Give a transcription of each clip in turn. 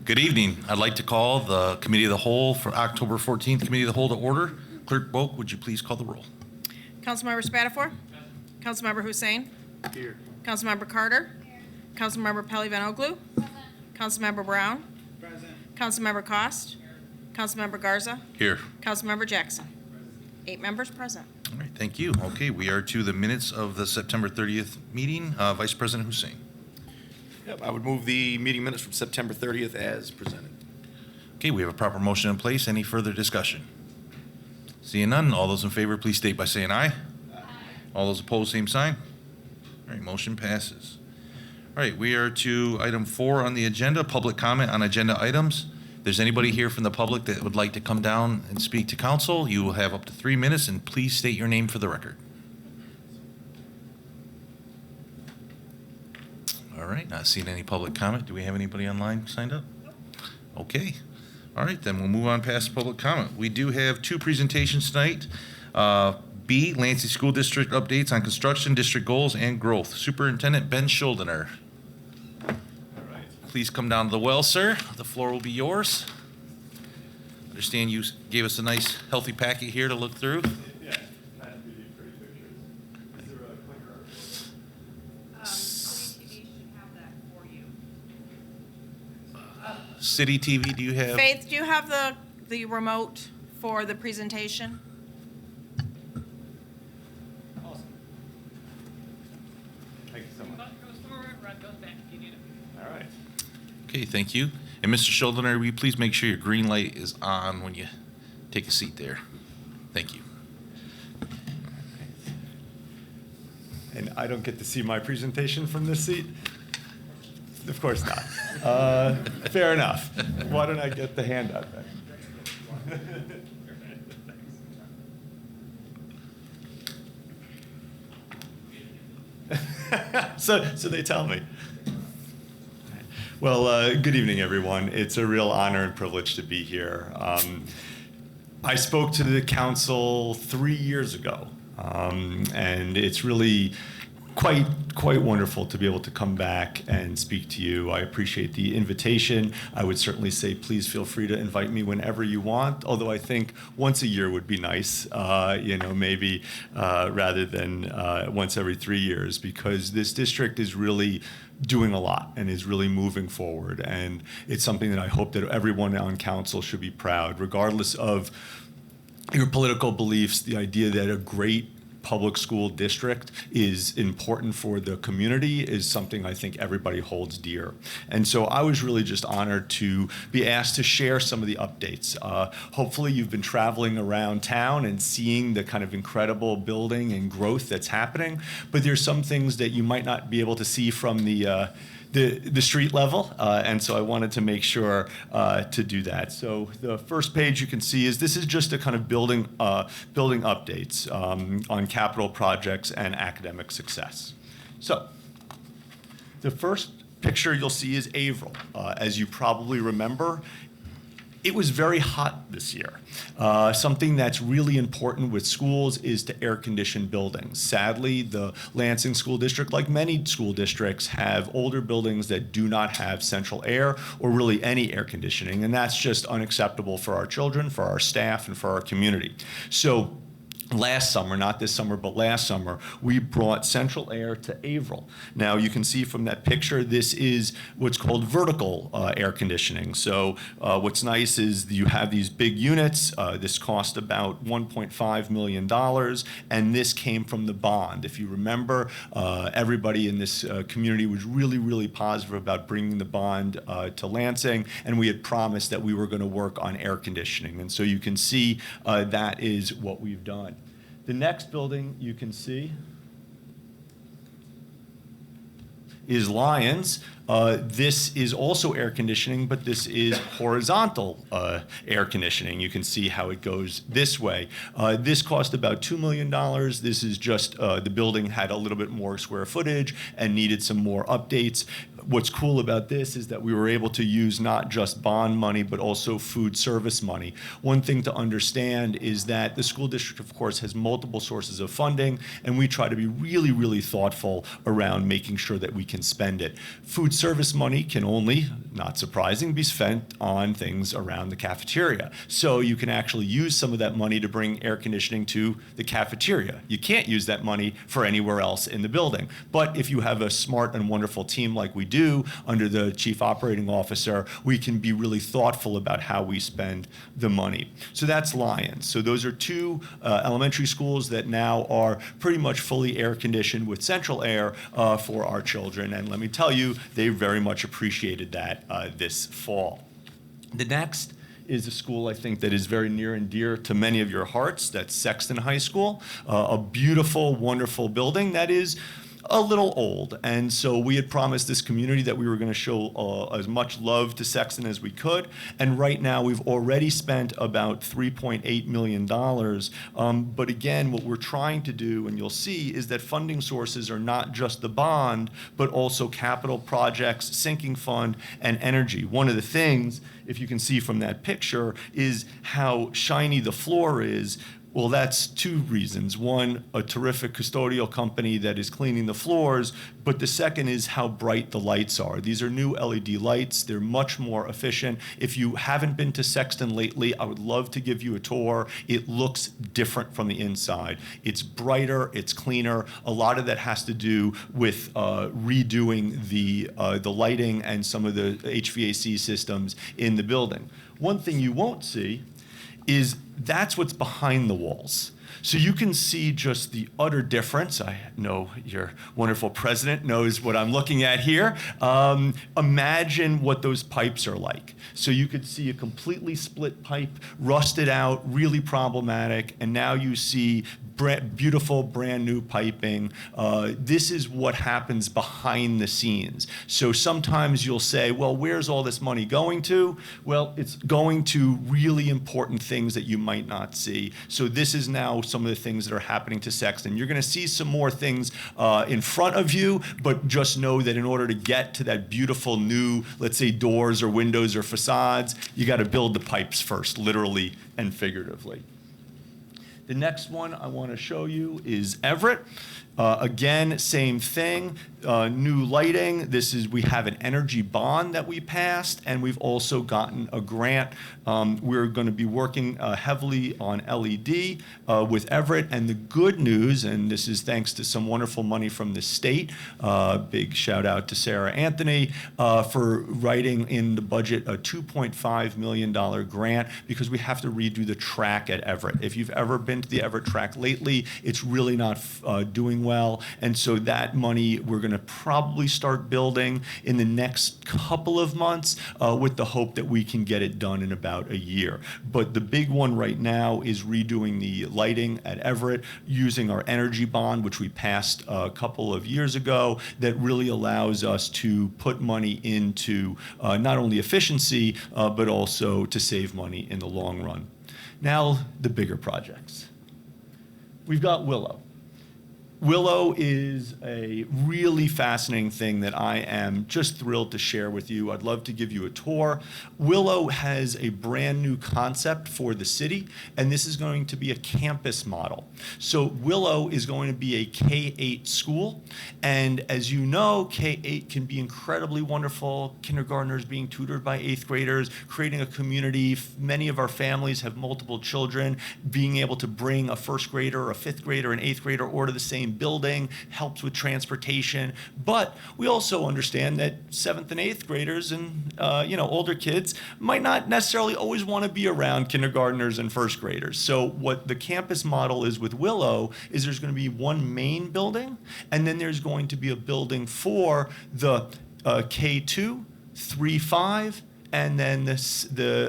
Good evening. I'd like to call the Committee of the Whole for October 14th Committee of the Whole to order. Clerk Boak, would you please call the roll? Councilmember Spatafor? Councilmember Hussein? Here. Councilmember Carter? Councilmember Pelley Van Oglu? Councilmember Brown? Present. Councilmember Cost? Councilmember Garza? Here. Councilmember Jackson? 8 members present. All right, thank you. Okay, we are to the minutes of the September 30th meeting. Vice President Hussein. Yep, I would move the meeting minutes from September 30th as presented. Okay, we have a proper motion in place. Any further discussion? Seeing none, all those in favor, please state by saying aye. Aye. All those opposed, same sign. All right, motion passes. All right, we are to item 4 on the agenda, public comment on agenda items. If there's anybody here from the public that would like to come down and speak to council, you will have up to 3 minutes, and please state your name for the record. All right, not seeing any public comment. Do we have anybody online signed up? Okay. All right, then we'll move on past public comment. We do have 2 presentations tonight. B, Lansing School District updates on construction, district goals, and growth. Superintendent Ben Schuldener. All right. Please come down to the well, sir. The floor will be yours. Understand you gave us a nice, healthy packet here to look through. Yeah, I have really pretty pictures. Is there a clicker? City TV should have that for you. City TV, do you have? Faith, do you have the remote for the presentation? Awesome. Thank you so much. Button goes forward, run goes back if you need it. All right. Okay, thank you. And Mr. Schuldener, will you please make sure your green light is on when you take a seat there? Thank you. And I don't get to see my presentation from this seat? Of course not. Fair enough. Why don't I get the handout then? So they tell me. Well, good evening, everyone. It's a real honor and privilege to be here. I spoke to the council 3 years ago, and it's really quite wonderful to be able to come back and speak to you. I appreciate the invitation. I would certainly say please feel free to invite me whenever you want, although I think once a year would be nice, maybe rather than once every 3 years, because this district is really doing a lot and is really moving forward. And it's something that I hope that everyone on council should be proud, regardless of your political beliefs. The idea that a great public school district is important for the community is something I think everybody holds dear. And so I was really just honored to be asked to share some of the updates. Hopefully you've been traveling around town and seeing the kind of incredible building and growth that's happening, but there's some things that you might not be able to see from the street level, and so I wanted to make sure to do that. So the first page you can see is this is just a kind of building updates on capital projects and academic success. So the first picture you'll see is Averill. As you probably remember, it was very hot this year. Something that's really important with schools is to air condition buildings. Sadly, the Lansing School District, like many school districts, have older buildings that do not have central air or really any air conditioning, and that's just unacceptable for our children, for our staff, and for our community. So last summer, not this summer, but last summer, we brought central air to Averill. Now, you can see from that picture, this is what's called vertical air conditioning. So what's nice is you have these big units. This cost about $1.5 million, and this came from the bond. If you remember, everybody in this community was really, really positive about bringing the bond to Lansing, and we had promised that we were going to work on air conditioning. And so you can see that is what we've done. The next building you can see is Lyons. This is also air conditioning, but this is horizontal air conditioning. You can see how it goes this way. This cost about $2 million. This is just the building had a little bit more square footage and needed some more updates. what's cool about this is that we were able to use not just bond money, but also food service money. One thing to understand is that the school district, of course, has multiple sources of funding, and we try to be really, really thoughtful around making sure that we can spend it. Food service money can only, not surprising, be spent on things around the cafeteria. So you can actually use some of that money to bring air conditioning to the cafeteria. You can't use that money for anywhere else in the building. But if you have a smart and wonderful team like we do under the chief operating officer, we can be really thoughtful about how we spend the money. So that's Lions. So those are two elementary schools that now are pretty much fully air conditioned with central air for our children. And let me tell you, they very much appreciated that this fall. The next is a school I think that is very near and dear to many of your hearts. That's Sexton High School, a beautiful, wonderful building that is a little old. And so we had promised this community that we were going to show as much love to Sexton as we could. And right now we've already spent about $3.8 million. But again, what we're trying to do, and you'll see, is that funding sources are not just the bond, but also capital projects, sinking fund, and energy. One of the things, if you can see from that picture, is how shiny the floor is. Well, that's two reasons. One, a terrific custodial company that is cleaning the floors, but the second is how bright the lights are. These are new LED lights. They're much more efficient. If you haven't been to Sexton lately, I would love to give you a tour. It looks different from the inside. It's brighter, it's cleaner. A lot of that has to do with redoing the lighting and some of the HVAC systems in the building. One thing you won't see is that's what's behind the walls. So you can see just the utter difference. I know your wonderful president knows what I'm looking at here. Imagine what those pipes are like. So you could see a completely split pipe, rusted out, really problematic, and now you see beautiful, brand new piping. This is what happens behind the scenes. So sometimes you'll say, well, where's all this money going to? Well, it's going to really important things that you might not see. So this is now some of the things that are happening to Sexton. You're going to see some more things in front of you, but just know that in order to get to that beautiful new, let's say, doors or windows or facades, you got to build the pipes first, literally and figuratively. The next one I want to show you is Everett. Again, same thing, new lighting. We have an energy bond that we passed, and we've also gotten a grant. We're going to be working heavily on LED with Everett, and the good news, and this is thanks to some wonderful money from the state, big shout out to Sarah Anthony for writing in the budget a $2.5 million grant, because we have to redo the track at Everett. If you've ever been to the Everett track lately, it's really not doing well, and so that money we're going to probably start building in the next couple of months with the hope that we can get it done in about a year. But the big one right now is redoing the lighting at Everett using our energy bond, which we passed a couple of years ago, that really allows us to put money into not only efficiency, but also to save money in the long run. Now, the bigger projects. We've got Willow. Willow is a really fascinating thing that I am just thrilled to share with you. I'd love to give you a tour. Willow has a brand new concept for the city, and this is going to be a campus model. So Willow is going to be a K-8 school, and as you know, K-8 can be incredibly wonderful. Kindergartners being tutored by 8th graders, creating a community. Many of our families have multiple children. Being able to bring a 1st grader, a 5th grader, an 8th grader, or to the same building helps with transportation. But we also understand that 7th and 8th graders and older kids might not necessarily always want to be around kindergartners and 1st graders. So what the campus model is with Willow is there's going to be one main building, and then there's going to be a building for the K2, 3-5, and then the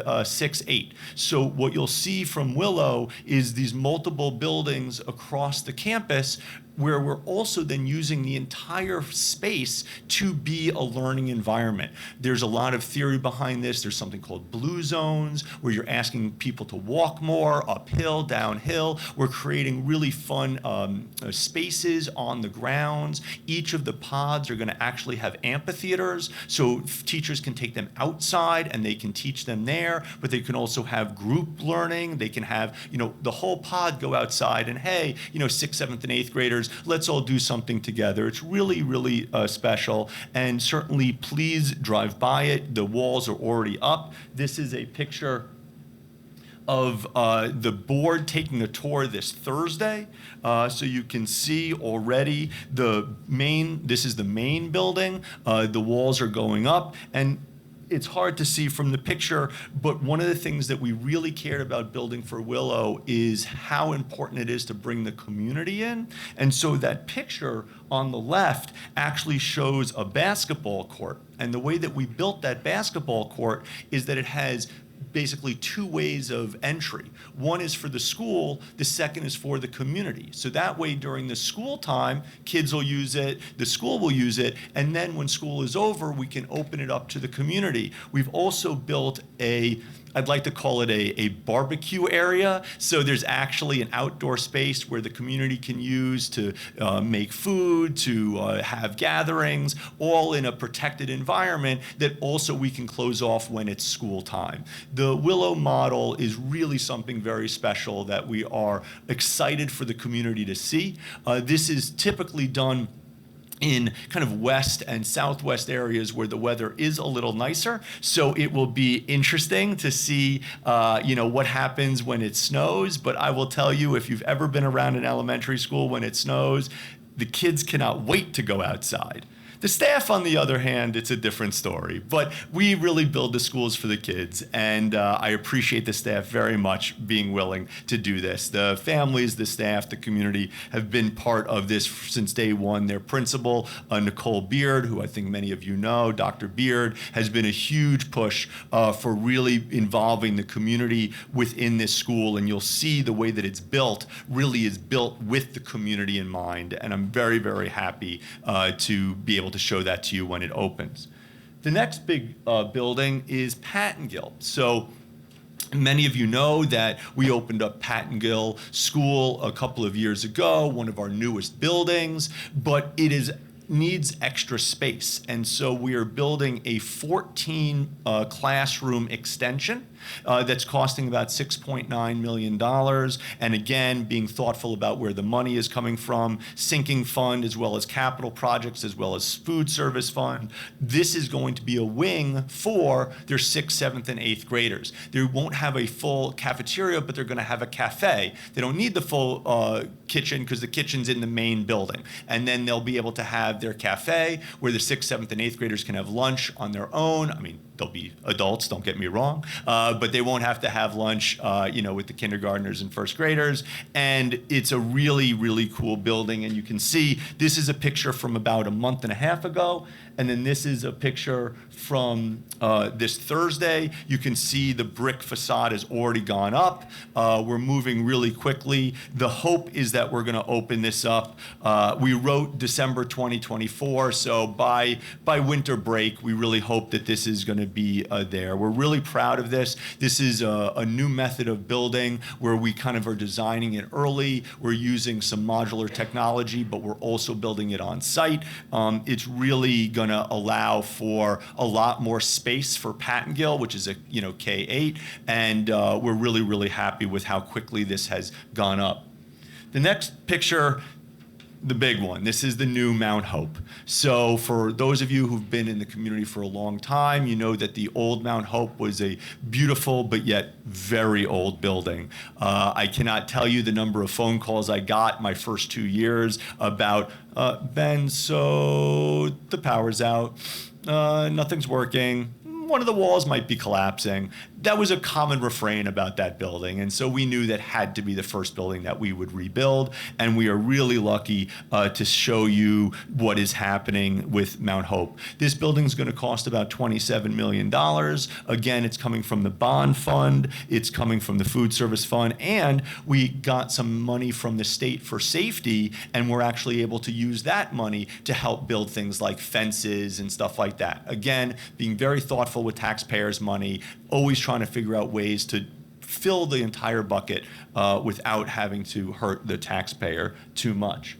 6-8. So what you'll see from Willow is these multiple buildings across the campus where we're also then using the entire space to be a learning environment. There's a lot of theory behind this. There's something called blue zones, where you're asking people to walk more, uphill, downhill. We're creating really fun spaces on the grounds. Each of the pods are gonna actually have amphitheaters, so teachers can take them outside and they can teach them there, but they can also have group learning. They can have, the whole pod go outside and, hey, 6th, 7th, and 8th graders, let's all do something together. It's really, really special, and certainly please drive by it. The walls are already up. This is a picture of the board taking a tour this Thursday. So you can see already this is the main building. The walls are going up, and it's hard to see from the picture, but one of the things that we really cared about building for Willow is how important it is to bring the community in. And so that picture on the left actually shows a basketball court. And the way that we built that basketball court is that it has basically two ways of entry. One is for the school, the second is for the community. So that way during the school time, kids will use it, the school will use it, and then when school is over, we can open it up to the community. We've also built I'd like to call it a barbecue area. So there's actually an outdoor space where the community can use to make food, to have gatherings, all in a protected environment that also we can close off when it's school time. The Willow model is really something very special that we are excited for the community to see. This is typically done in kind of west and southwest areas where the weather is a little nicer. So it will be interesting to see, what happens when it snows. But I will tell you, if you've ever been around an elementary school when it snows, the kids cannot wait to go outside. The staff, on the other hand, it's a different story. But we really build the schools for the kids, and I appreciate the staff very much being willing to do this. The families, the staff, the community have been part of this since day one. Their principal, Nicole Beard, who I think many of you know, Dr. Beard, has been a huge push for really involving the community within this school. And you'll see the way that it's built really is built with the community in mind. And I'm very, very happy to be able to show that to you when it opens. The next big building is Pattengill. So many of you know that we opened up Pattengill School a couple of years ago, one of our newest buildings, but it needs extra space. And so we are building a 14 classroom extension that's costing about $6.9 million. And again, being thoughtful about where the money is coming from, sinking fund, as well as capital projects, as well as food service fund. This is going to be a wing for their 6th, 7th, and 8th graders. They won't have a full cafeteria, but they're going to have a cafe. They don't need the full kitchen because the kitchen's in the main building. And then they'll be able to have their cafe where the 6th, 7th, and 8th graders can have lunch on their own. I mean, they'll be adults, don't get me wrong, but they won't have to have lunch, with the kindergartners and first graders. And it's a really, really cool building. And you can see this is a picture from about a month and a half ago. And then this is a picture from this Thursday. You can see the brick facade has already gone up. We're moving really quickly. The hope is that we're going to open this up. We wrote December 2024, so by winter break, we really hope that this is going to be there. We're really proud of this. This is a new method of building where we kind of are designing it early. We're using some modular technology, but we're also building it on site. It's really going to allow for a lot more space for Pattengill, which is a K-8, and we're really, really happy with how quickly this has gone up. The next picture, the big one. This is the new Mount Hope. So for those of you who've been in the community for a long time, you know that the old Mount Hope was a beautiful but yet very old building. I cannot tell you the number of phone calls I got my first 2 years about, Ben, so the power's out, nothing's working, one of the walls might be collapsing. that was a common refrain about that building. And so we knew that had to be the first building that we would rebuild. And we are really lucky to show you what is happening with Mount Hope. This building is going to cost about $27 million. Again, it's coming from the bond fund. It's coming from the food service fund. And we got some money from the state for safety. And we're actually able to use that money to help build things like fences and stuff like that. Again, being very thoughtful with taxpayers' money, always trying to figure out ways to fill the entire bucket without having to hurt the taxpayer too much.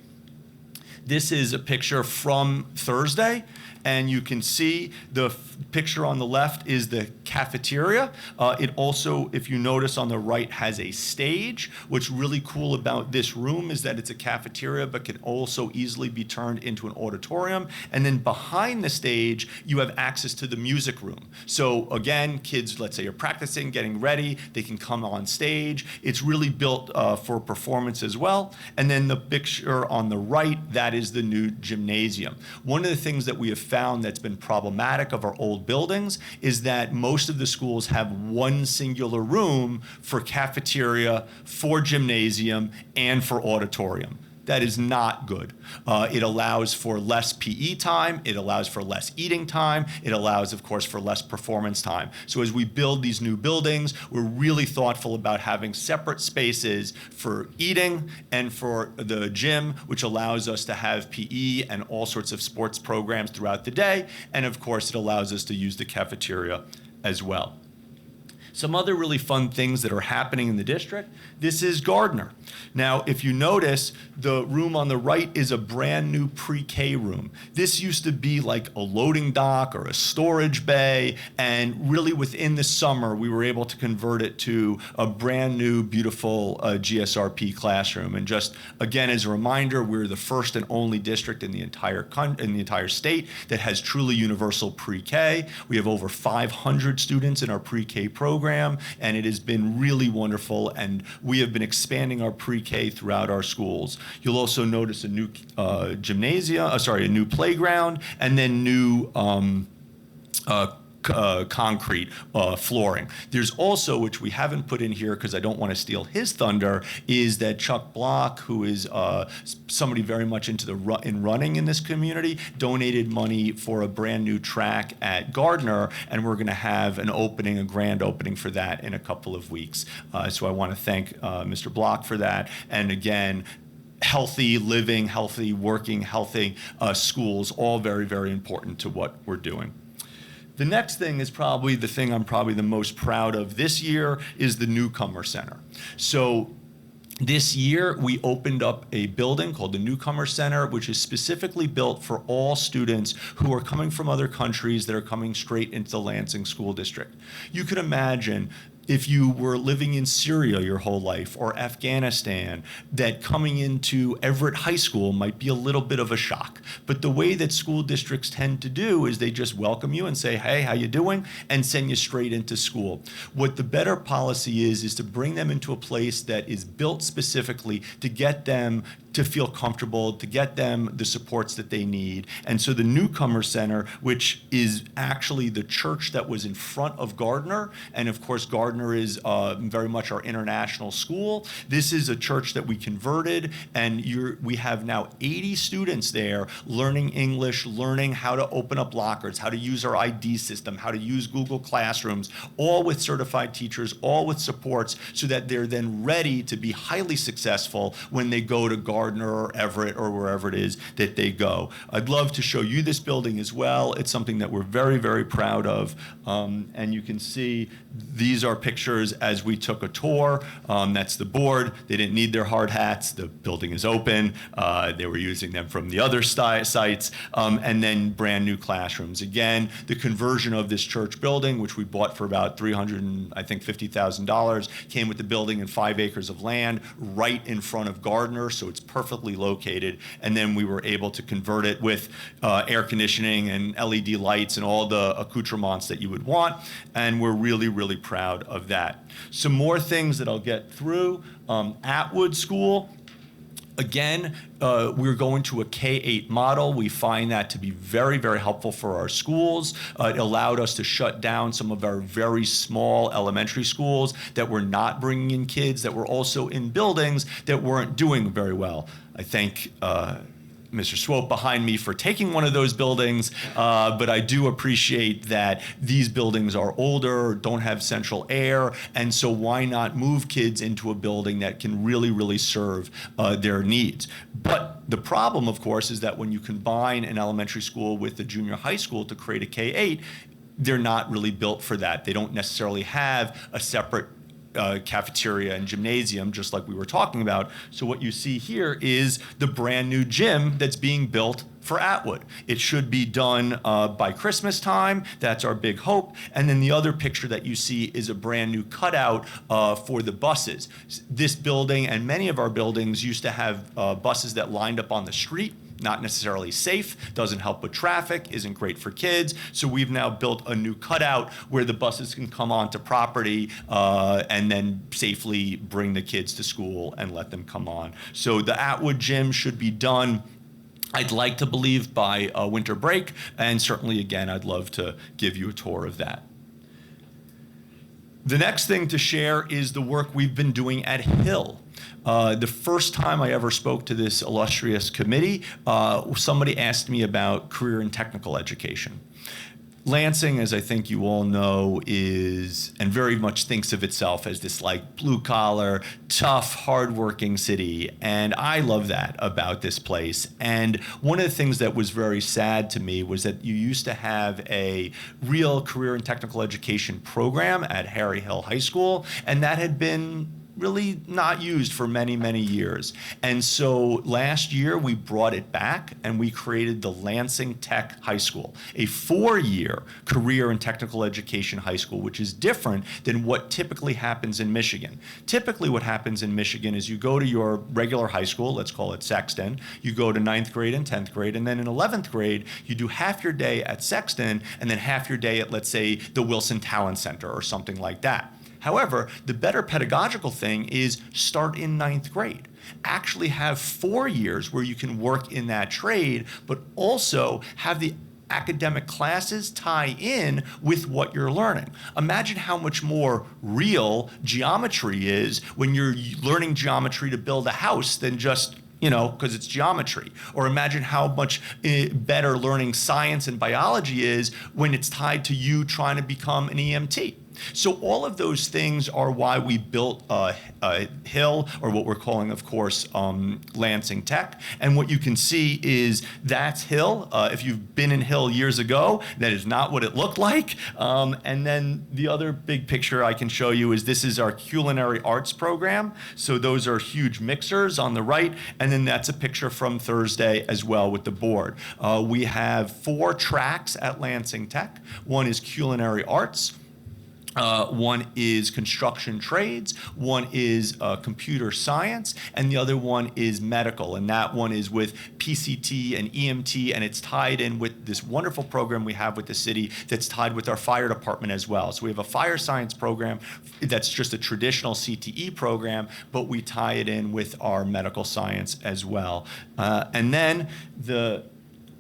This is a picture from Thursday, and you can see the picture on the left is the cafeteria. It also, if you notice on the right, has a stage. What's really cool about this room is that it's a cafeteria, but can also easily be turned into an auditorium. And then behind the stage, you have access to the music room. So again, kids, let's say are practicing, getting ready, they can come on stage. It's really built for performance as well. And then the picture on the right, that is the new gymnasium. One of the things that we have found that's been problematic of our old buildings is that most of the schools have one singular room for cafeteria, for gymnasium, and for auditorium. That is not good. It allows for less PE time. It allows for less eating time. It allows, of course, for less performance time. So as we build these new buildings, we're really thoughtful about having separate spaces for eating and for the gym, which allows us to have PE and all sorts of sports programs throughout the day. And of course, it allows us to use the cafeteria as well. Some other really fun things that are happening in the district. This is Gardner. Now, if you notice, the room on the right is a brand new pre-K room. This used to be like a loading dock or a storage bay, and really within the summer, we were able to convert it to a brand new, beautiful GSRP classroom. And just, again, as a reminder, we're the first and only district in the entire state that has truly universal pre-K. We have over 500 students in our pre-K program, and it has been really wonderful, and we have been expanding our pre-K throughout our schools. You'll also notice a new a new playground, and then new concrete flooring. There's also, which we haven't put in here because I don't want to steal his thunder, is that Chuck Block, who is somebody very much into running in this community, donated money for a brand new track at Gardner, and we're going to have a grand opening for that in a couple of weeks. So I want to thank Mr. Block for that. And again, healthy living, healthy working, healthy schools, all very, very important to what we're doing. The next thing is probably the thing I'm probably the most proud of this year is the Newcomer Center. So this year, we opened up a building called the Newcomer Center, which is specifically built for all students who are coming from other countries that are coming straight into the Lansing School District. You could imagine if you were living in Syria your whole life or Afghanistan, that coming into Everett High School might be a little bit of a shock. But the way that school districts tend to do is they just welcome you and say, hey, how you doing? And send you straight into school. What the better policy is to bring them into a place that is built specifically to get them to feel comfortable, to get them the supports that they need. And so the Newcomer Center, which is actually the church that was in front of Gardner, and of course Gardner is very much our international school. This is a church that we converted, and we have now 80 students there learning English, learning how to open up lockers, how to use our ID system, how to use Google Classrooms, all with certified teachers, all with supports, so that they're then ready to be highly successful when they go to Gardner or Everett or wherever it is that they go. I'd love to show you this building as well. It's something that we're very, very proud of. And you can see these are pictures as we took a tour. That's the board. They didn't need their hard hats. The building is open. They were using them from the other sites. And then brand new classrooms. Again, the conversion of this church building, which we bought for about $350,000, came with the building and 5 acres of land right in front of Gardner, so it's perfectly located. And then we were able to convert it with air conditioning and LED lights and all the accoutrements that you would want. And we're really, really proud of that. Some more things that I'll get through. Atwood School. Again, we're going to a K-8 model. We find that to be very, very helpful for our schools. It allowed us to shut down some of our very small elementary schools that were not bringing in kids, that were also in buildings that weren't doing very well. I thank Mr. Swope behind me for taking one of those buildings, but I do appreciate that these buildings are older, don't have central air, and so why not move kids into a building that can really, really serve their needs? But the problem, of course, is that when you combine an elementary school with a junior high school to create a K-8, they're not really built for that. They don't necessarily have a separate cafeteria and gymnasium, just like we were talking about. So what you see here is the brand new gym that's being built for Atwood. It should be done by Christmas time. That's our big hope. And then the other picture that you see is a brand new cutout for the buses. This building and many of our buildings used to have buses that lined up on the street. Not necessarily safe, doesn't help with traffic, isn't great for kids. So we've now built a new cutout where the buses can come onto property and then safely bring the kids to school and let them come on. So the Atwood gym should be done, I'd like to believe, by winter break. And certainly, again, I'd love to give you a tour of that. The next thing to share is the work we've been doing at Hill. The first time I ever spoke to this illustrious committee, somebody asked me about career and technical education. Lansing, as I think you all know, is, and very much thinks of itself as this like blue collar, tough, hardworking city. And I love that about this place. And one of the things that was very sad to me was that you used to have a real career and technical education program at Harry Hill High School, and that had been really not used for many, many years. And so last year we brought it back and we created the Lansing Tech High School, a 4-year career and technical education high school, which is different than what typically happens in Michigan. Typically what happens in Michigan is you go to your regular high school, let's call it Sexton, you go to 9th grade and 10th grade, and then in 11th grade, you do half your day at Sexton and then half your day at, let's say, the Wilson Talent Center or something like that. However, the better pedagogical thing is start in 9th grade. Actually have 4 years where you can work in that trade, but also have the academic classes tie in with what you're learning. Imagine how much more real geometry is when you're learning geometry to build a house than just, you know, because it's geometry. Or imagine how much better learning science and biology is when it's tied to you trying to become an EMT. So all of those things are why we built Hill, or what we're calling, of course, Lansing Tech. And what you can see is that's Hill. If you've been in Hill years ago, that is not what it looked like. And then the other big picture I can show you is this is our culinary arts program. So those are huge mixers on the right. And then that's a picture from Thursday as well with the board. We have 4 tracks at Lansing Tech. One is culinary arts. One is construction trades, one is computer science, and the other one is medical. And that one is with PCT and EMT, and it's tied in with this wonderful program we have with the city that's tied with our fire department as well. So we have a fire science program that's just a traditional CTE program, but we tie it in with our medical science as well. And then the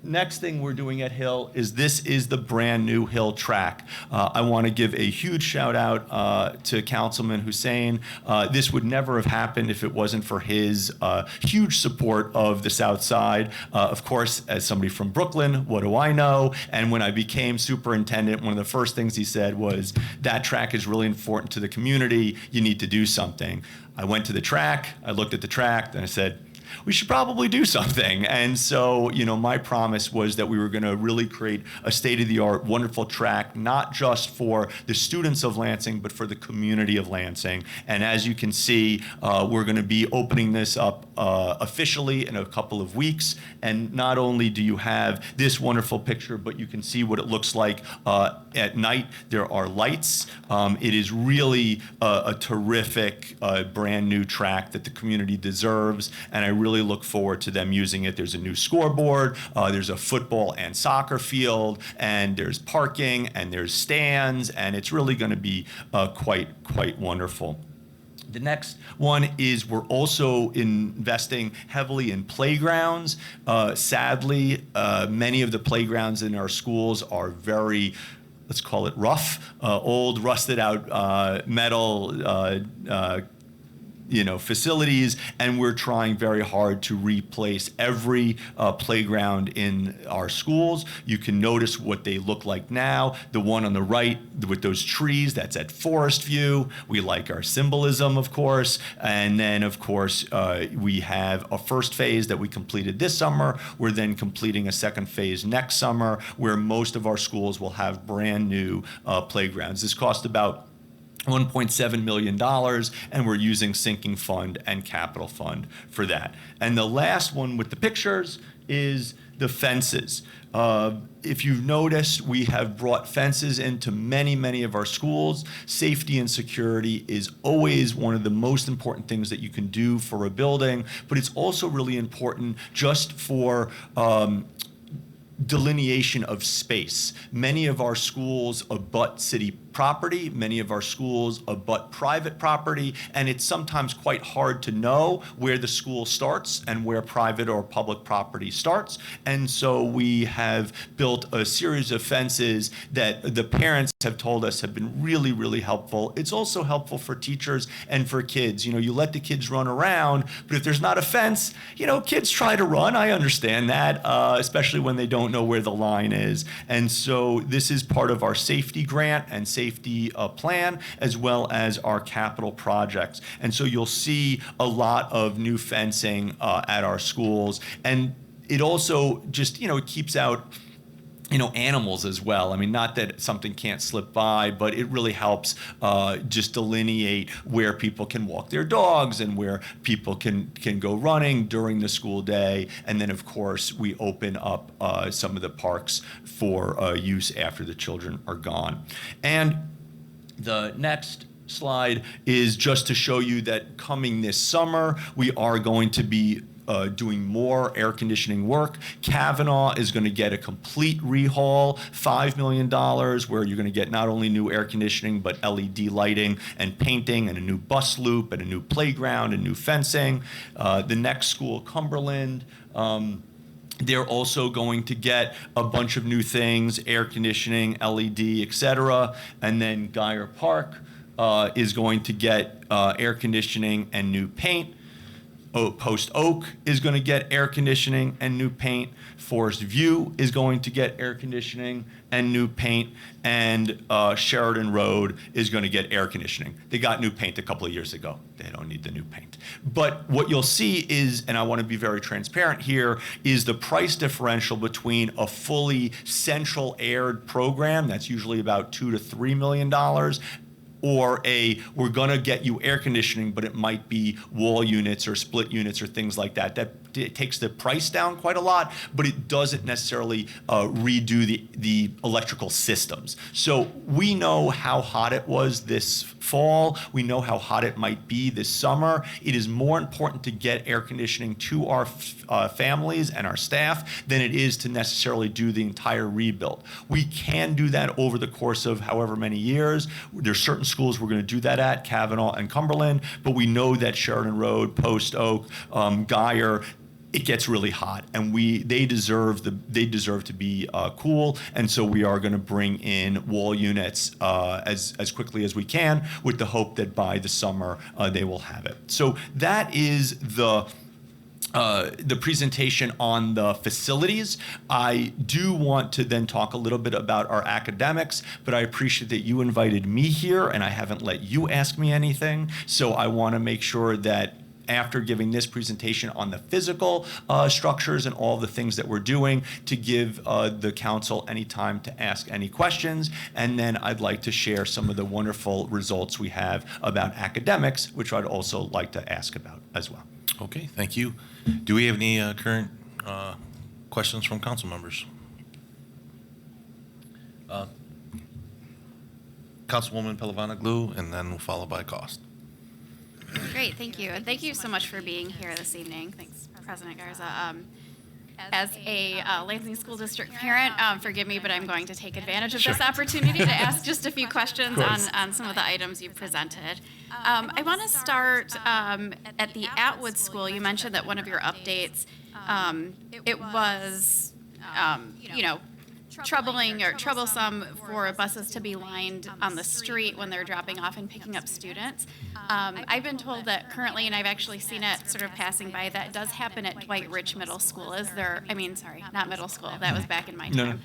next thing we're doing at Hill is this is the brand new Hill track. I want to give a huge shout out to Councilman Hussein. This would never have happened if it wasn't for his huge support of the South Side. Of course, as somebody from Brooklyn, what do I know? And when I became superintendent, one of the first things he said was, that track is really important to the community. You need to do something. I went to the track, I looked at the track, then I said, we should probably do something. And so, you know, my promise was that we were going to really create a state-of-the-art, wonderful track, not just for the students of Lansing, but for the community of Lansing. And as you can see, we're going to be opening this up officially in a couple of weeks. And not only do you have this wonderful picture, but you can see what it looks like at night. There are lights. It is really a terrific, brand new track that the community deserves. And I really look forward to them using it. There's a new scoreboard, there's a football and soccer field, and there's parking, and there's stands, and it's really going to be quite wonderful. The next one is we're also investing heavily in playgrounds. Sadly, many of the playgrounds in our schools are very, let's call it rough, old, rusted out metal facilities, and we're trying very hard to replace every playground in our schools. You can notice what they look like now. The one on the right with those trees, that's at Forest View. We like our symbolism, of course. And then, of course, we have a first phase that we completed this summer. We're then completing a second phase next summer, where most of our schools will have brand new playgrounds. This cost about $1.7 million, and we're using sinking fund and capital fund for that. And the last one with the pictures is the fences. If you've noticed, we have brought fences into many of our schools. Safety and security is always one of the most important things that you can do for a building, but it's also really important just for delineation of space. Many of our schools abut city property, many of our schools abut private property, and it's sometimes quite hard to know where the school starts and where private or public property starts. And so we have built a series of fences that the parents have told us have been really helpful. It's also helpful for teachers and for kids. You let the kids run around, but if there's not a fence, kids try to run. I understand that, especially when they don't know where the line is. And so this is part of our safety grant and safety plan, as well as our capital projects. And so you'll see a lot of new fencing at our schools. And it also just, it keeps out animals as well. I mean, not that something can't slip by, but it really helps just delineate where people can walk their dogs and where people can go running during the school day. And then, of course, we open up some of the parks for use after the children are gone. And the next slide is just to show you that coming this summer, we are going to be doing more air conditioning work. Kavanaugh is going to get a complete rehaul, $5 million, where you're going to get not only new air conditioning, but LED lighting and painting and a new bus loop and a new playground and new fencing. The next school, Cumberland, they're also going to get a bunch of new things, air conditioning, LED, etc. And then Geyer Park is going to get air conditioning and new paint. Post Oak is going to get air conditioning and new paint. Forest View is going to get air conditioning and new paint. And Sheridan Road is going to get air conditioning. They got new paint a couple of years ago. They don't need the new paint. But what you'll see is, and I want to be very transparent here, is the price differential between a fully central aired program, that's usually about $2 to $3 million, or we're going to get you air conditioning, but it might be wall units or split units or things like that. That it takes the price down quite a lot, but it doesn't necessarily redo the electrical systems. So we know how hot it was this fall. We know how hot it might be this summer. It is more important to get air conditioning to our families and our staff than it is to necessarily do the entire rebuild. We can do that over the course of however many years. There's certain schools we're going to do that at, Kavanaugh and Cumberland, but we know that Sheridan Road, Post Oak, Geyer, it gets really hot, and they deserve to be cool, and so we are going to bring in wall units as quickly as we can, with the hope that by the summer they will have it. So that is the presentation on the facilities. I do want to then talk a little bit about our academics, but I appreciate that you invited me here and I haven't let you ask me anything. So I want to make sure that after giving this presentation on the physical structures and all the things that we're doing, to give the council any time to ask any questions. And then I'd like to share some of the wonderful results we have about academics, which I'd also like to ask about as well. Okay, thank you. Do we have any current questions from council members? Councilwoman Palavana-Glue, and then we'll follow by Cost. Great, thank you. And thank you so much for being here this evening. Thanks, President Garza. As a Lansing School District parent, forgive me, but I'm going to take advantage of this opportunity to ask just a few questions on some of the items you presented. I want to start at the Atwood School. You mentioned that one of your updates, it was, troubling or troublesome for buses to be lined on the street when they're dropping off and picking up students. I've been told that currently, and I've actually seen it sort of passing by, that does happen at Dwight Rich Middle School. Sorry, not middle school. That was back in my time.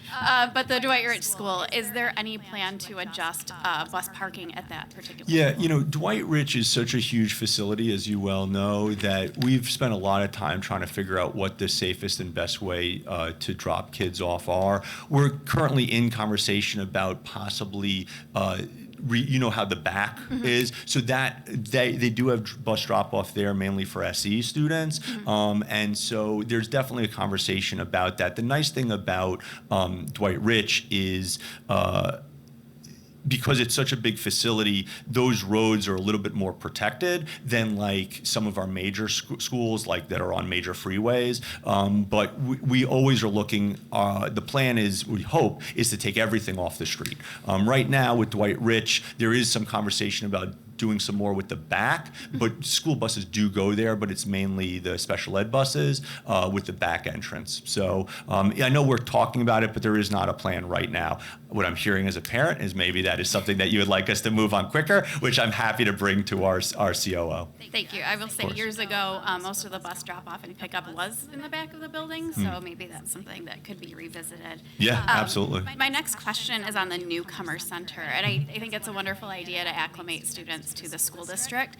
But the Dwight Rich School, is there any plan to adjust bus parking at that particular Yeah, school? Dwight Rich is such a huge facility, as you well know, that we've spent a lot of time trying to figure out what the safest and best way to drop kids off are. We're currently in conversation about possibly how the back is, so that they do have bus drop off there mainly for SE students, and so there's definitely a conversation about that. The nice thing about Dwight Rich is because it's such a big facility, those roads are a little bit more protected than like some of our major schools like that are on major freeways. But we always are looking, the plan is, we hope, is to take everything off the street. Right now with Dwight Rich, there is some conversation about doing some more with the back, but school buses do go there, but it's mainly the special ed buses with the back entrance. So I know we're talking about it, but there is not a plan right now. What I'm hearing as a parent is maybe that is something that you would like us to move on quicker, which I'm happy to bring to our COO. Thank you. I will say years ago, most of the bus drop-off and pickup was in the back of the building, so maybe that's something that could be revisited. Yeah, absolutely. My next question is on the newcomer center, and I think it's a wonderful idea to acclimate students to the school district.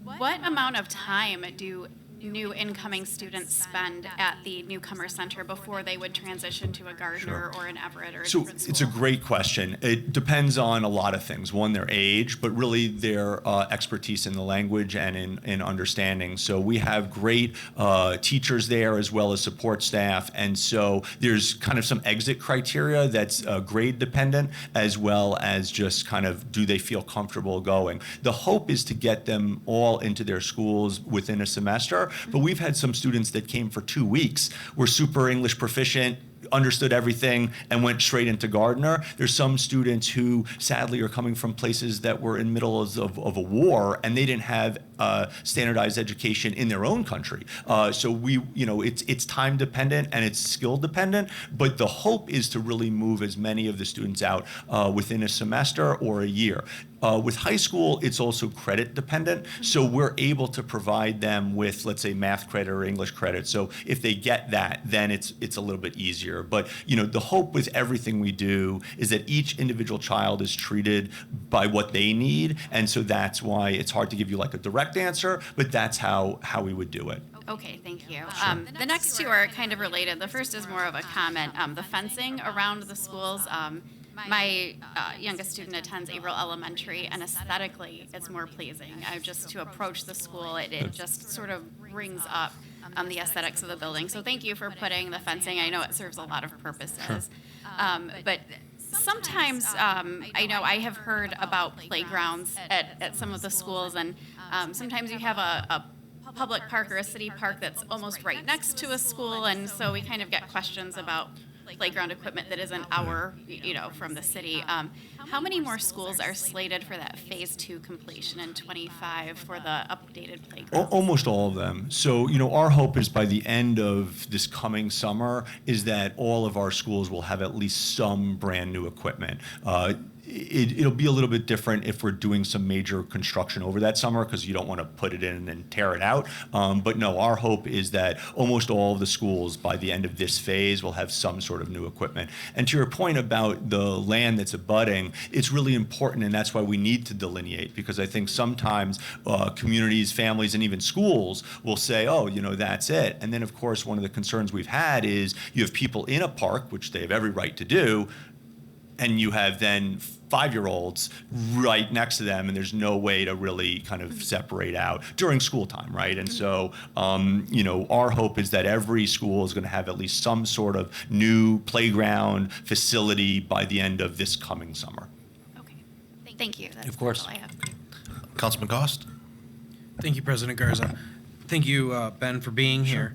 What amount of time do new incoming students spend at the newcomer center before they would transition to a Gardner or an Everett or a different school? It's a great question. It depends on a lot of things. One, their age, but really their expertise in the language and in understanding. So we have great teachers there as well as support staff. And so there's kind of some exit criteria that's grade dependent as well as just kind of do they feel comfortable going. The hope is to get them all into their schools within a semester. But we've had some students that came for 2 weeks, were super English proficient, understood everything, and went straight into Gardner. There's some students who sadly are coming from places that were in middle of a war and they didn't have standardized education in their own country. So it's time dependent and it's skill dependent, but the hope is to really move as many of the students out within a semester or a year. With high school, it's also credit dependent, so we're able to provide them with, let's say, math credit or English credit. So if they get that, then it's a little bit easier. But the hope with everything we do is that each individual child is treated by what they need, and so that's why it's hard to give you like a direct answer, but that's how we would do it. Okay, thank you. The next two are kind of related. The first is more of a comment. The fencing around the schools. My youngest student attends April Elementary, and aesthetically, it's more pleasing. Just to approach the school, it just sort of brings up the aesthetics of the building. So thank you for putting the fencing. I know it serves a lot of purposes. But sometimes, I know I have heard about playgrounds at some of the schools, and sometimes you have a public park or a city park that's almost right next to a school, and so we kind of get questions about playground equipment that isn't from the city. How many more schools are slated for that phase 2 completion in 25 for the updated playground? Almost all of them. So, our hope is by the end of this coming summer is that all of our schools will have at least some brand new equipment. It'll be a little bit different if we're doing some major construction over that summer because you don't want to put it in and then tear it out. But no, our hope is that almost all of the schools by the end of this phase will have some sort of new equipment. And to your point about the land that's abutting, it's really important, and that's why we need to delineate, because I think sometimes communities, families, and even schools will say, oh, that's it. And then, of course, one of the concerns we've had is you have people in a park, which they have every right to do, and you have then 5-year-olds right next to them, and there's no way to really kind of separate out during school time, right? And so, our hope is that every school is going to have at least some sort of new playground facility by the end of this coming summer. Okay, thank you. That's Of course. all I have. Councilman Cost? Thank you, President Garza. Thank you, Ben, for being here.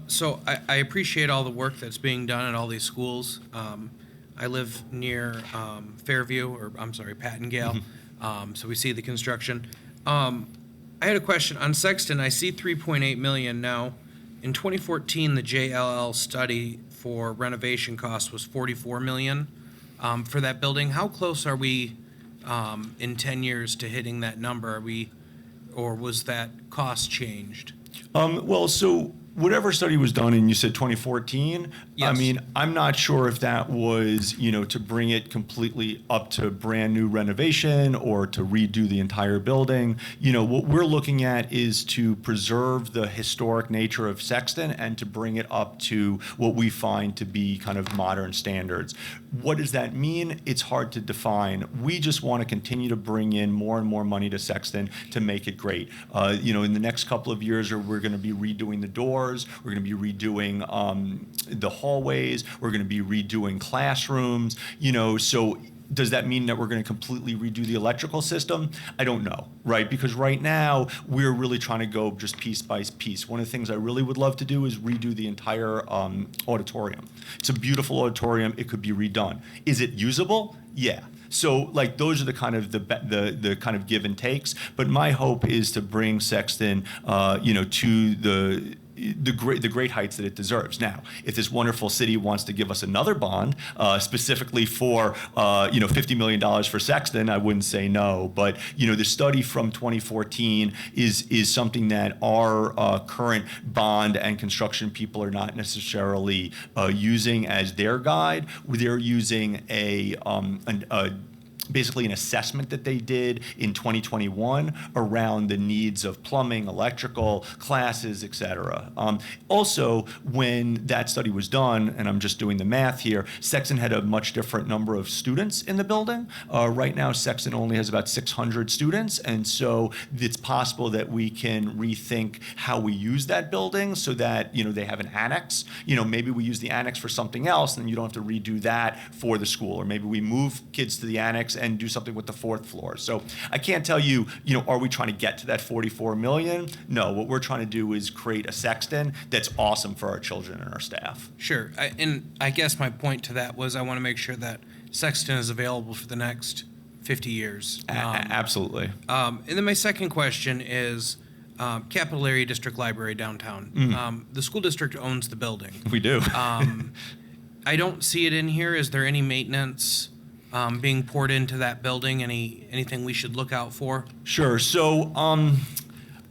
So I appreciate all the work that's being done at all these schools. I live near Fairview, or I'm sorry, Pattengale, so we see the construction. I had a question on Sexton. I see 3.8 million now. In 2014, the JLL study for renovation costs was 44 million for that building. How close are we in 10 years to hitting that number? Are we, or was that cost changed? Well, so whatever study was done, and you said 2014, I Yes. mean, I'm not sure if that was, to bring it completely up to brand new renovation or to redo the entire building. What we're looking at is to preserve the historic nature of Sexton and to bring it up to what we find to be kind of modern standards. What does that mean? It's hard to define. We just want to continue to bring in more and more money to Sexton to make it great. In the next couple of years, we're going to be redoing the doors. We're going to be redoing the hallways. We're going to be redoing classrooms. So does that mean that we're going to completely redo the electrical system? I don't know, right? Because right now, we're really trying to go just piece by piece. One of the things I really would love to do is redo the entire auditorium. It's a beautiful auditorium. It could be redone. Is it usable? Yeah. So those are the kind of the kind of give and takes. But my hope is to bring Sexton, to the great heights that it deserves. Now, if this wonderful city wants to give us another bond, specifically for $50 million for Sexton, I wouldn't say no. But the study from 2014 is something that our current bond and construction people are not necessarily using as their guide. They're using basically an assessment that they did in 2021 around the needs of plumbing, electrical, classes, et cetera. Also, when that study was done, and I'm just doing the math here, Sexton had a much different number of students in the building. Right now, Sexton only has about 600 students, and so it's possible that we can rethink how we use that building so that, they have an annex. Maybe we use the annex for something else, and you don't have to redo that for the school. Or maybe we move kids to the annex and do something with the fourth floor. So I can't tell you, are we trying to get to that 44 million? No, what we're trying to do is create a Sexton that's awesome for our children and our staff. Sure. And I guess my point to that was I want to make sure that Sexton is available for the next 50 years. Absolutely. And then my second question is Capital Area District Library downtown. The school district owns the building. We do. I don't see it in here. Is there any maintenance being poured into that building? Anything we should look out for? Sure. So,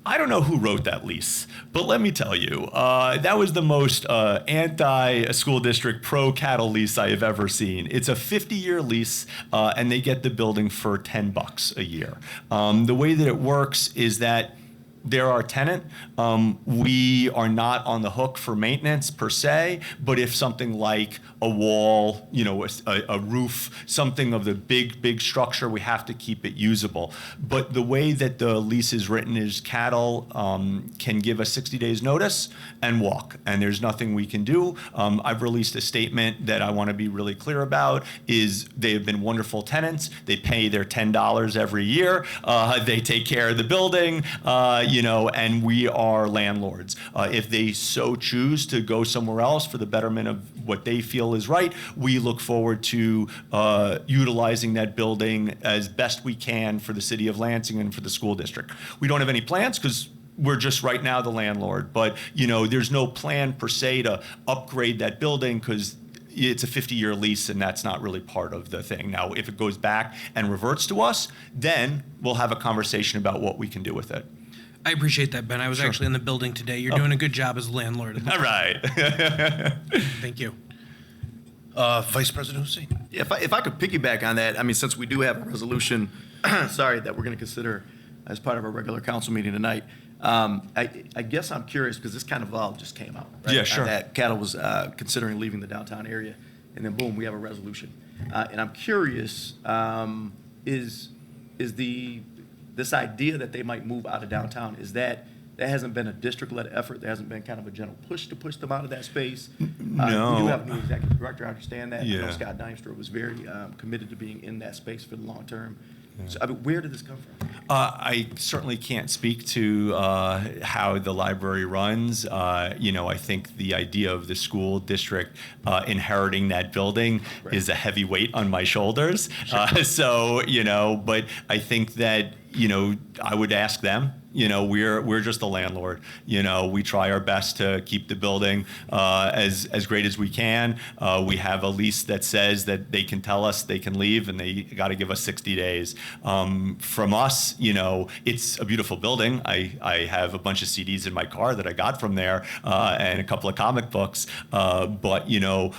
I don't know who wrote that lease, but let me tell you, that was the most anti-school district pro-cattle lease I have ever seen. It's a 50-year lease, and they get the building for $10 a year. The way that it works is that they're our tenant. We are not on the hook for maintenance per se, but if something like a wall, a roof, something of the big structure, we have to keep it usable. But the way that the lease is written is cattle can give us 60 days notice and walk, and there's nothing we can do. I've released a statement that I want to be really clear about is they have been wonderful tenants. They pay their $10 every year. They take care of the building, and we are landlords. If they so choose to go somewhere else for the betterment of what they feel is right, we look forward to utilizing that building as best we can for the city of Lansing and for the school district. We don't have any plans because we're just right now the landlord, but there's no plan per se to upgrade that building because it's a 50-year lease and that's not really part of the thing. Now, if it goes back and reverts to us, then we'll have a conversation about what we can do with it. I appreciate that, Ben. I was actually in the building today. You're doing a good job as a landlord. All right. Thank you. Vice President Hussein. If I could piggyback on that, since we do have a resolution, sorry, that we're going to consider as part of our regular council meeting tonight, I guess I'm curious because this kind of all just came out. Right? Yeah, sure. That cattle was considering leaving the downtown area, and then boom, we have a resolution. And I'm curious, is this idea that they might move out of downtown, is that hasn't been a district-led effort? There hasn't been kind of a general push to push them out of that space? No. We do have a new executive director, I understand that. I Yeah. know Scott Dimstra was very committed to being in that space for the long term. So, I mean, where did this come from? I certainly can't speak to how the library runs. I think the idea of the school district inheriting that building is a heavy weight on my shoulders. But I think that, I would ask them. We're just a landlord. We try our best to keep the building as great as we can. We have a lease that says that they can tell us they can leave and they got to give us 60 days. From us, it's a beautiful building. I have a bunch of CDs in my car that I got from there and a couple of comic books. But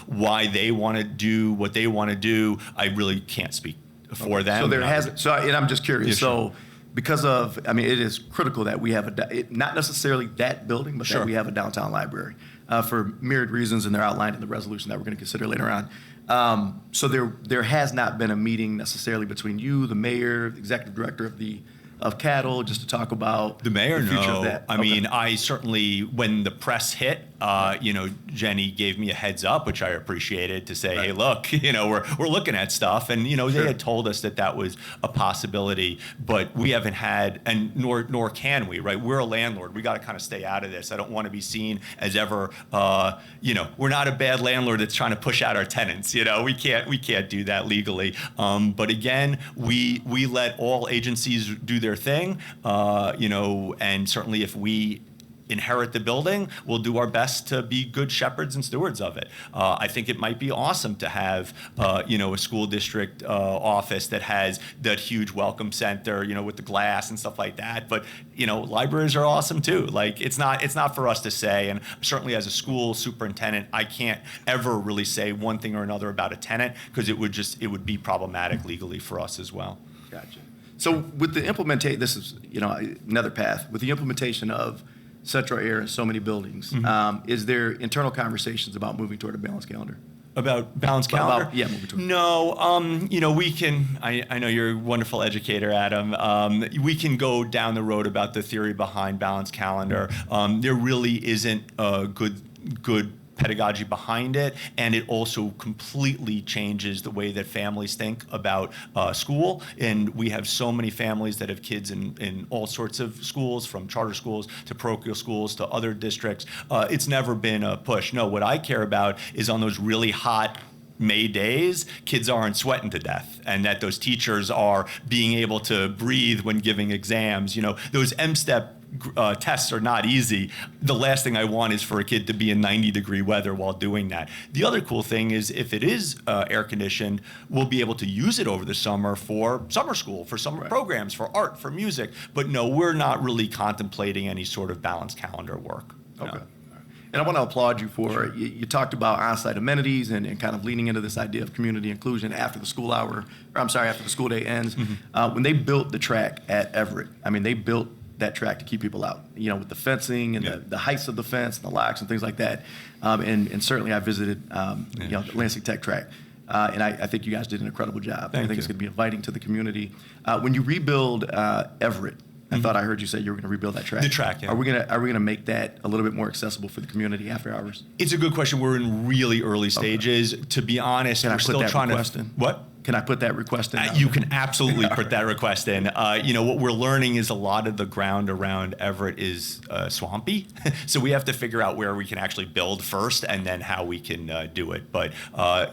why they want to do what they want to do, I really can't speak for them. So there has, and I'm just curious. Yeah, sure. So because of, it is critical that we have not necessarily that building, but Sure. that we have a downtown library for myriad reasons, and they're outlined in the resolution that we're going to consider later on. So there has not been a meeting necessarily between you, the mayor, the executive director of Cattle, just to talk about The mayor, the future no. of that. I mean, I certainly, when the press hit, Jenny gave me a heads up, which I appreciated, to say, hey, look, we're looking at stuff. And, they had told us that was a possibility, but we haven't had, and nor can we, right? We're a landlord. We got to kind of stay out of this. I don't want to be seen as ever, we're not a bad landlord that's trying to push out our tenants. We can't do that legally. But again, we let all agencies do their thing, and certainly if we inherit the building, we'll do our best to be good shepherds and stewards of it. I think it might be awesome to have, a school district office that has that huge welcome center, with the glass and stuff like that. But, libraries are awesome too. Like it's not for us to say, and certainly as a school superintendent, I can't ever really say one thing or another about a tenant because it would be problematic legally for us as well. Gotcha. So with the implementation, this is, another path. With the implementation of Central Air in so many buildings, is there internal conversations about moving toward a balanced calendar? About balanced calendar? Moving toward. No, we can, I know you're a wonderful educator, Adam. We can go down the road about the theory behind balanced calendar. There really isn't a good pedagogy behind it, and it also completely changes the way that families think about school. And we have so many families that have kids in all sorts of schools, from charter schools to parochial schools to other districts. It's never been a push. No, what I care about is on those really hot May days, kids aren't sweating to death, and that those teachers are being able to breathe when giving exams. Those M-STEP tests are not easy. The last thing I want is for a kid to be in 90-degree weather while doing that. The other cool thing is if it is air conditioned, we'll be able to use it over the summer for summer school, for summer programs, for art, for music. But no, we're not really contemplating any sort of balanced calendar work. No. Okay. And I want to applaud you for, you talked about on-site amenities and kind of leaning into this idea of community inclusion after the school after the school day ends. When they built the track at Everett, they built that track to keep people out, with the fencing and the heights of the fence and the locks and things like that. And certainly I visited, the Lansing Tech track. And I think you guys did an incredible job. I think it's going to be inviting to the community. When you rebuild Everett, I thought I heard you say you were going to rebuild that track. The track, yeah. Are we going to make that a little bit more accessible for the community after hours? It's a good question. We're in really early stages. To be honest, we're still trying to. What? Can I put that request in? You can absolutely put that request in. What we're learning is a lot of the ground around Everett is swampy, so we have to figure out where we can actually build first, and then how we can do it. But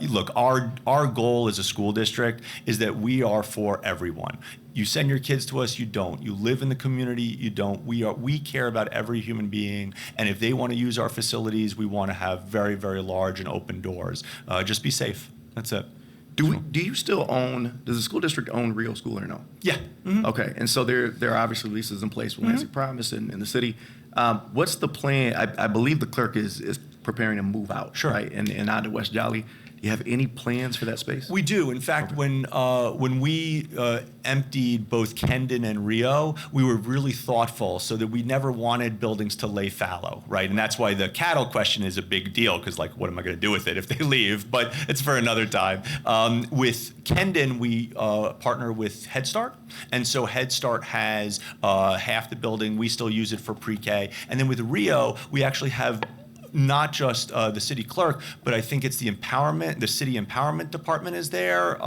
look, our goal as a school district is that we are for everyone. You send your kids to us, you don't. You live in the community, you don't. We care about every human being, and if they want to use our facilities, we want to have very, very large and open doors. Just be safe. That's it. Do you still own? Does the school district own Rio School or no? Yeah. Mm-hmm. Okay, and so there are obviously leases in place with Lansing Promise and the city. What's the plan? I believe the clerk is preparing to move out. Sure. Right, and on to West Jolly. Do you have any plans for that space? We do. In fact, when we emptied both Kendon and Rio, we were really thoughtful so that we never wanted buildings to lay fallow, right? And that's why the cattle question is a big deal, because what am I going to do with it if they leave? But it's for another time. With Kendon, we partner with Head Start, and so Head Start has half the building. We still use it for pre-K, and then with Rio, we actually have not just the city clerk, but I think it's the city empowerment department is there.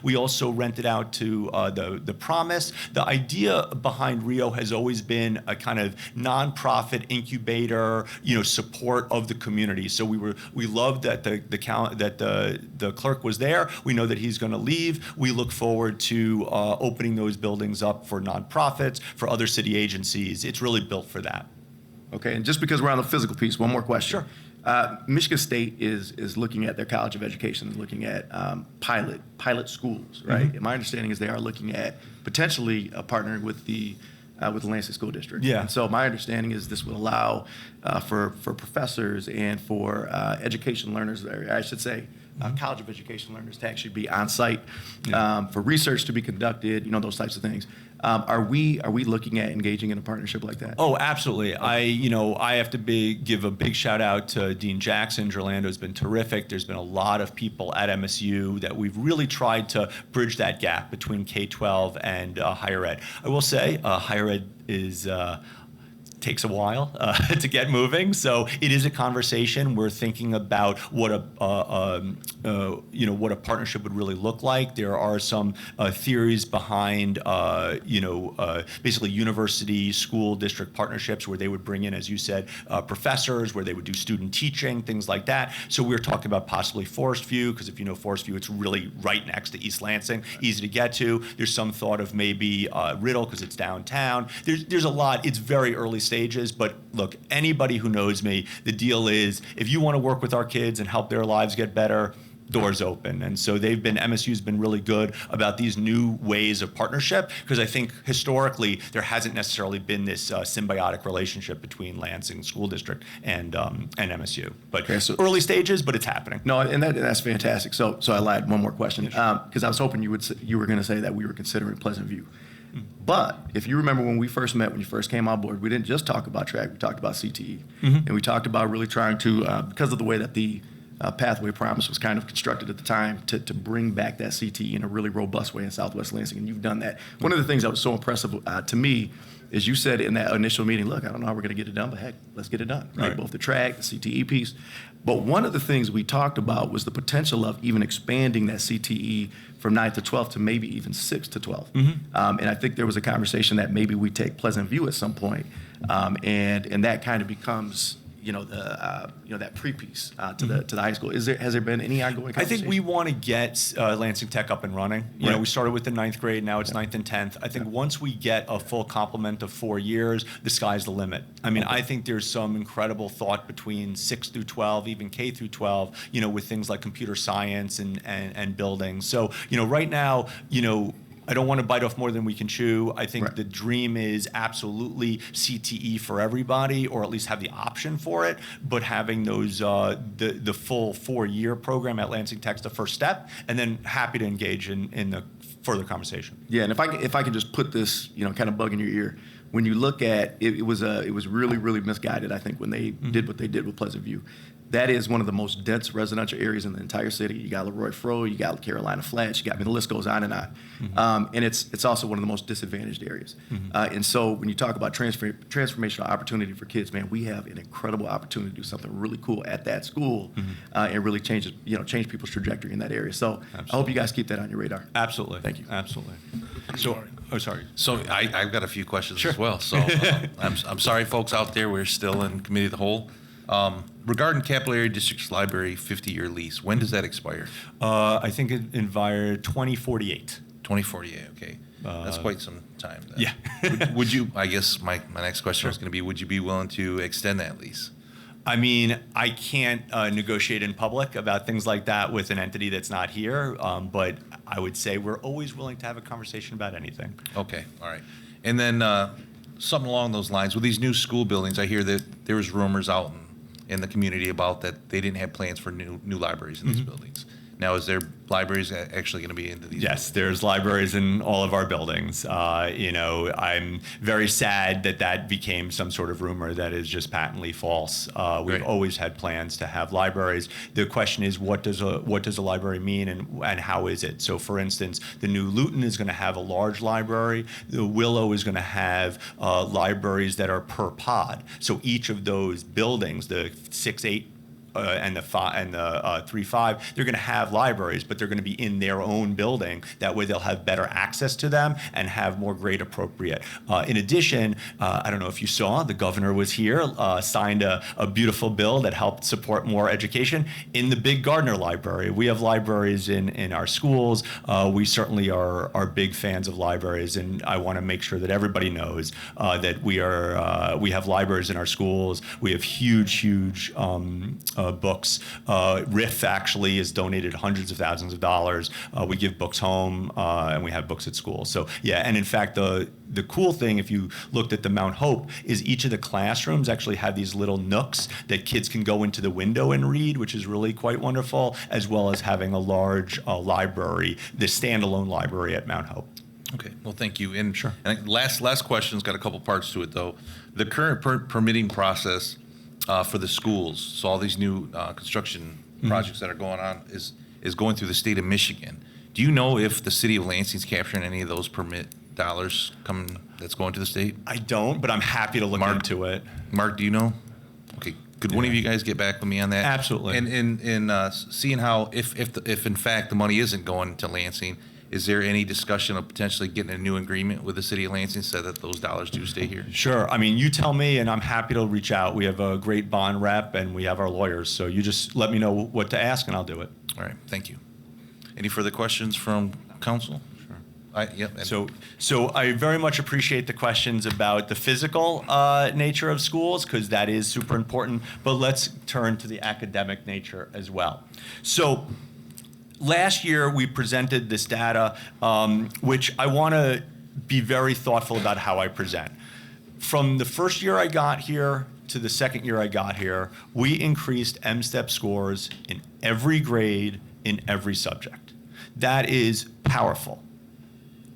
We also rented out to the Promise. The idea behind Rio has always been a kind of nonprofit incubator, support of the community. So we loved that the clerk was there. We know that he's going to leave. We look forward to opening those buildings up for nonprofits, for other city agencies. It's really built for that. Okay, and just because we're on the physical piece, one more question. Sure. Michigan State is looking at their College of Education, is looking at pilot schools, right? And my understanding is they are looking at potentially partnering with the Lansing School District. Yeah. And so my understanding is this would allow for professors and for education learners, or I should say, College of Education learners to actually be on site, for research to be conducted, those types of things. Are we looking at engaging in a partnership like that? Oh, absolutely. I have to give a big shout out to Dean Jackson. Orlando has been terrific. There's been a lot of people at MSU that we've really tried to bridge that gap between K-12 and higher ed. I will say higher ed takes a while to get moving, so it is a conversation. We're thinking about what a partnership would really look like. There are some theories behind basically university school district partnerships where they would bring in, as you said, professors, where they would do student teaching, things like that. So we're talking about possibly Forest View, because if you know Forest View, it's really right next to East Lansing, easy to get to. There's some thought of maybe Riddle, because it's downtown. There's a lot. It's very early stages, but look, anybody who knows me, the deal is if you want to work with our kids and help their lives get better, doors open. And so MSU's been really good about these new ways of partnership, because I think historically there hasn't necessarily been this symbiotic relationship between Lansing School District and MSU. But Okay, so- early stages, but it's happening. No, and that's fantastic. So I lied. One more question, because I was hoping you were going to say that we were considering Pleasant View. But if you remember when we first met, when you first came on board, we didn't just talk about track. We talked about CTE, and we talked about really trying to, because of the way that the Pathway Promise was kind of constructed at the time, to bring back that CTE in a really robust way in Southwest Lansing, and you've done that. One of the things that was so impressive to me is you said in that initial meeting, look, I don't know how we're going to get it done, but heck, let's get it done, right? Both the track, the CTE piece. But one of the things we talked about was the potential of even expanding that CTE from 9th to 12th to maybe even 6th to 12th. And I think there was a conversation that maybe we take Pleasant View at some point, and that kind of becomes that pre-piece to the high school. Has there been any ongoing I conversation? think we want to get Lansing Tech up and running. Right. We started with the 9th grade, now it's 9th and 10th. I think once we get a full complement of 4 years, the sky's the limit. I mean, I think there's some incredible thought between 6 through 12, even K through 12, with things like computer science and building. So, right now, I don't want to bite off more than we can chew. I think Right. the dream is absolutely CTE for everybody, or at least have the option for it. But having those the full 4-year program at Lansing Tech's the first step, and then happy to engage in the further conversation. Yeah, and if I can just put this, kind of bug in your ear, when you look at it, it was really, really misguided, I think, when they did what they did with Pleasant View. That is one of the most dense residential areas in the entire city. You got Leroy Fro, you got Carolina Flats, the list goes on and on. And it's also one of the most disadvantaged areas. And so when you talk about transformational opportunity for kids, man, we have an incredible opportunity to do something really cool at that school, and really change people's trajectory in that area. So I hope you guys keep that on your radar. Absolutely. Thank you. Absolutely. So, sorry. So I've got a few questions as well. So I'm sorry, folks out there, we're still in committee of the whole. Regarding Capital Area District's library 50-year lease, when does that expire? I think it invited 2048. 2048, okay. That's quite some time. Then. Yeah. would you, I guess my next question was going to be, would you be willing to extend that lease? I mean, I can't negotiate in public about things like that with an entity that's not here, but I would say we're always willing to have a conversation about anything. Okay, all right. And then something along those lines, with these new school buildings, I hear that there was rumors out in the community about that they didn't have plans for new libraries in these buildings. Now, is there libraries actually going to be into these? Yes, there's libraries in all of our buildings. I'm very sad that that became some sort of rumor that is just patently false. We've Right. always had plans to have libraries. The question is, what does a library mean, and how is it? So, for instance, the new Luton is going to have a large library. The Willow is going to have libraries that are per pod. So each of those buildings, the 6-8 and the 3-5, they're going to have libraries, but they're going to be in their own building. That way, they'll have better access to them and have more grade appropriate. In addition, I don't know if you saw, the governor was here, signed a beautiful bill that helped support more education in the big Gardner Library. We have libraries in our schools. We certainly are big fans of libraries, and I want to make sure that everybody knows that we have libraries in our schools. We have huge books. RIF actually has donated hundreds of thousands of dollars. We give books home, and we have books at school. So yeah, and in fact, the cool thing, if you looked at the Mount Hope, is each of the classrooms actually have these little nooks that kids can go into the window and read, which is really quite wonderful, as well as having a large library, the standalone library at Mount Hope. Okay, well, thank you. And Sure. and last question's got a couple parts to it, though. The current permitting process for the schools, so all these new construction projects that are going on is going through the state of Michigan. Do you know if the city of Lansing's capturing any of those permit dollars coming that's going to the state? I don't, but I'm happy to look Mark? into it. Mark, do you know? Okay, could one of you guys get back with me on that? Absolutely. And seeing how if in fact the money isn't going to Lansing, is there any discussion of potentially getting a new agreement with the city of Lansing so that those dollars do stay here? Sure. I mean, you tell me, and I'm happy to reach out. We have a great bond rep, and we have our lawyers. So you just let me know what to ask, and I'll do it. All right, thank you. Any further questions from council? Sure. Yep. and- So I very much appreciate the questions about the physical nature of schools, because that is super important. But let's turn to the academic nature as well. So last year, we presented this data, which I want to be very thoughtful about how I present. From the first year I got here to the second year I got here, we increased M-STEP scores in every grade, in every subject. That is powerful.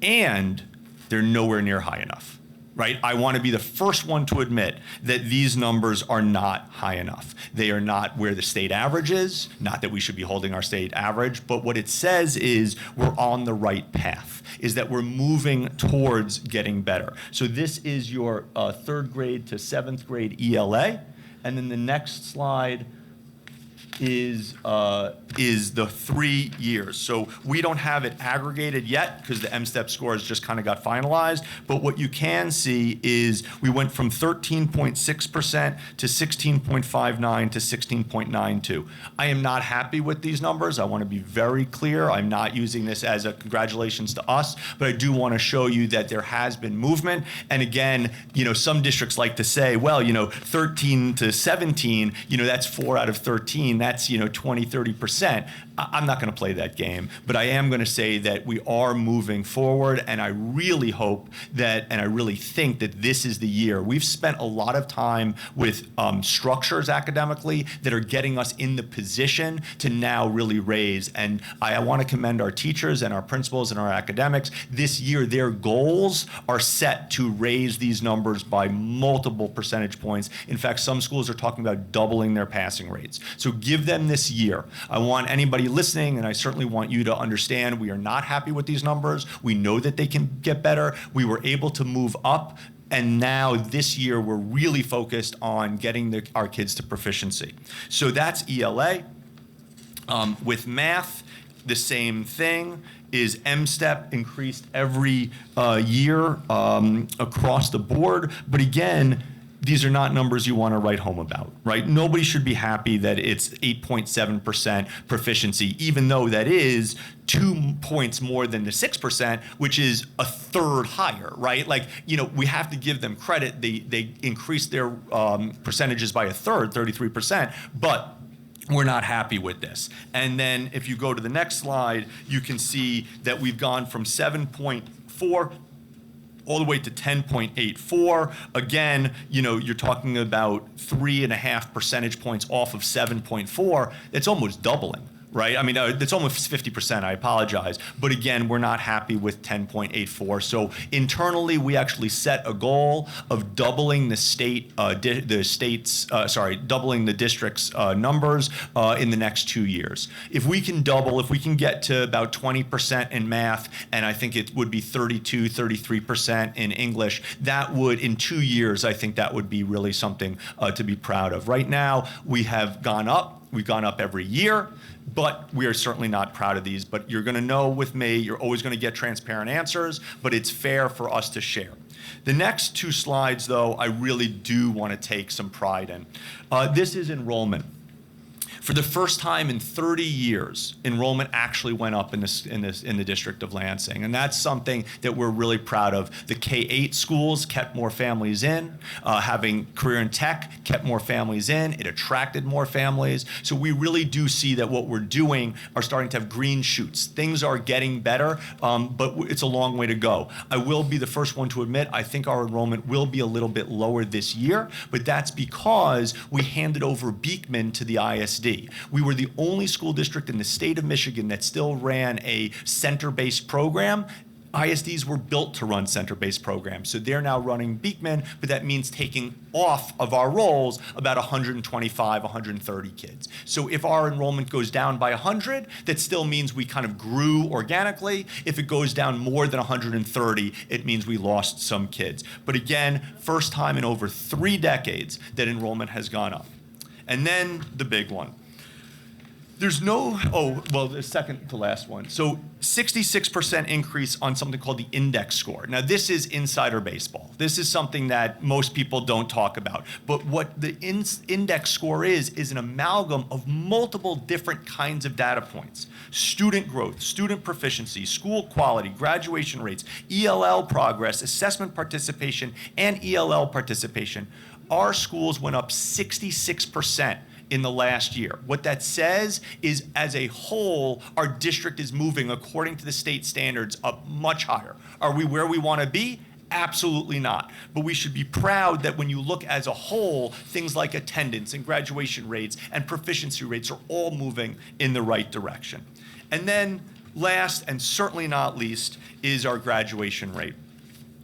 And they're nowhere near high enough. Right? I want to be the first one to admit that these numbers are not high enough. They are not where the state average is, not that we should be holding our state average, but what it says is we're on the right path, is that we're moving towards getting better. So this is your third grade to seventh grade ELA, and then the next slide is the 3 years. So we don't have it aggregated yet because the M-STEP scores just kind of got finalized. But what you can see is we went from 13.6% to 16.59 to 16.92. I am not happy with these numbers. I want to be very clear. I'm not using this as a congratulations to us, but I do want to show you that there has been movement. And again, some districts like to say, well, 13 to 17, that's 4 out of 13. That's 20, 30%. I'm not going to play that game, but I am going to say that we are moving forward, and I really hope that, and I really think that this is the year. We've spent a lot of time with structures academically that are getting us in the position to now really raise, and I want to commend our teachers and our principals and our academics. This year, their goals are set to raise these numbers by multiple percentage points. In fact, some schools are talking about doubling their passing rates. So give them this year. I want anybody listening, and I certainly want you to understand, we are not happy with these numbers. We know that they can get better. We were able to move up, and now this year we're really focused on getting our kids to proficiency. So that's ELA. With math, the same thing. Is M-STEP increased every year across the board, but again, these are not numbers you want to write home about, right? Nobody should be happy that it's 8.7% proficiency, even though that is 2 points more than the 6%, which is a third higher, right? We have to give them credit. They increased their percentages by a third, 33%, but we're not happy with this. And then if you go to the next slide, you can see that we've gone from 7.4 all the way to 10.84. Again, you're talking about 3.5 percentage points off of 7.4. It's almost doubling, right? I mean, it's almost 50%, I apologize. But again, we're not happy with 10.84. So internally, we actually set a goal of doubling doubling the district's numbers in the next 2 years. If we can get to about 20% in math, and I think it would be 33% in English, that would, in 2 years, I think that would be really something to be proud of. Right now, we have gone up. We've gone up every year, but we are certainly not proud of these. But you're going to know with me, you're always going to get transparent answers, but it's fair for us to share. The next 2 slides, though, I really do want to take some pride in. This is enrollment. For the first time in 30 years, enrollment actually went up in the District of Lansing, and that's something that we're really proud of. The K-8 schools kept more families in. Having career and tech kept more families in. It attracted more families. So we really do see that what we're doing are starting to have green shoots. Things are getting better, but it's a long way to go. I will be the first one to admit, I think our enrollment will be a little bit lower this year, but that's because we handed over Beekman to the ISD. We were the only school district in the state of Michigan that still ran a center-based program. ISDs were built to run center-based programs, so they're now running Beekman, but that means taking off of our rolls about 125, 130 kids. So if our enrollment goes down by 100, that still means we kind of grew organically. If it goes down more than 130, it means we lost some kids. But again, first time in over 3 decades that enrollment has gone up. And then the big one. The second to last one. So 66% increase on something called the index score. Now, this is insider baseball. This is something that most people don't talk about. But what the index score is an amalgam of multiple different kinds of data points. Student growth, student proficiency, school quality, graduation rates, ELL progress, assessment participation, and ELL participation. Our schools went up 66% in the last year. What that says is, as a whole, our district is moving, according to the state standards, up much higher. Are we where we want to be? Absolutely not. But we should be proud that when you look as a whole, things like attendance and graduation rates and proficiency rates are all moving in the right direction. And then last, and certainly not least, is our graduation rate.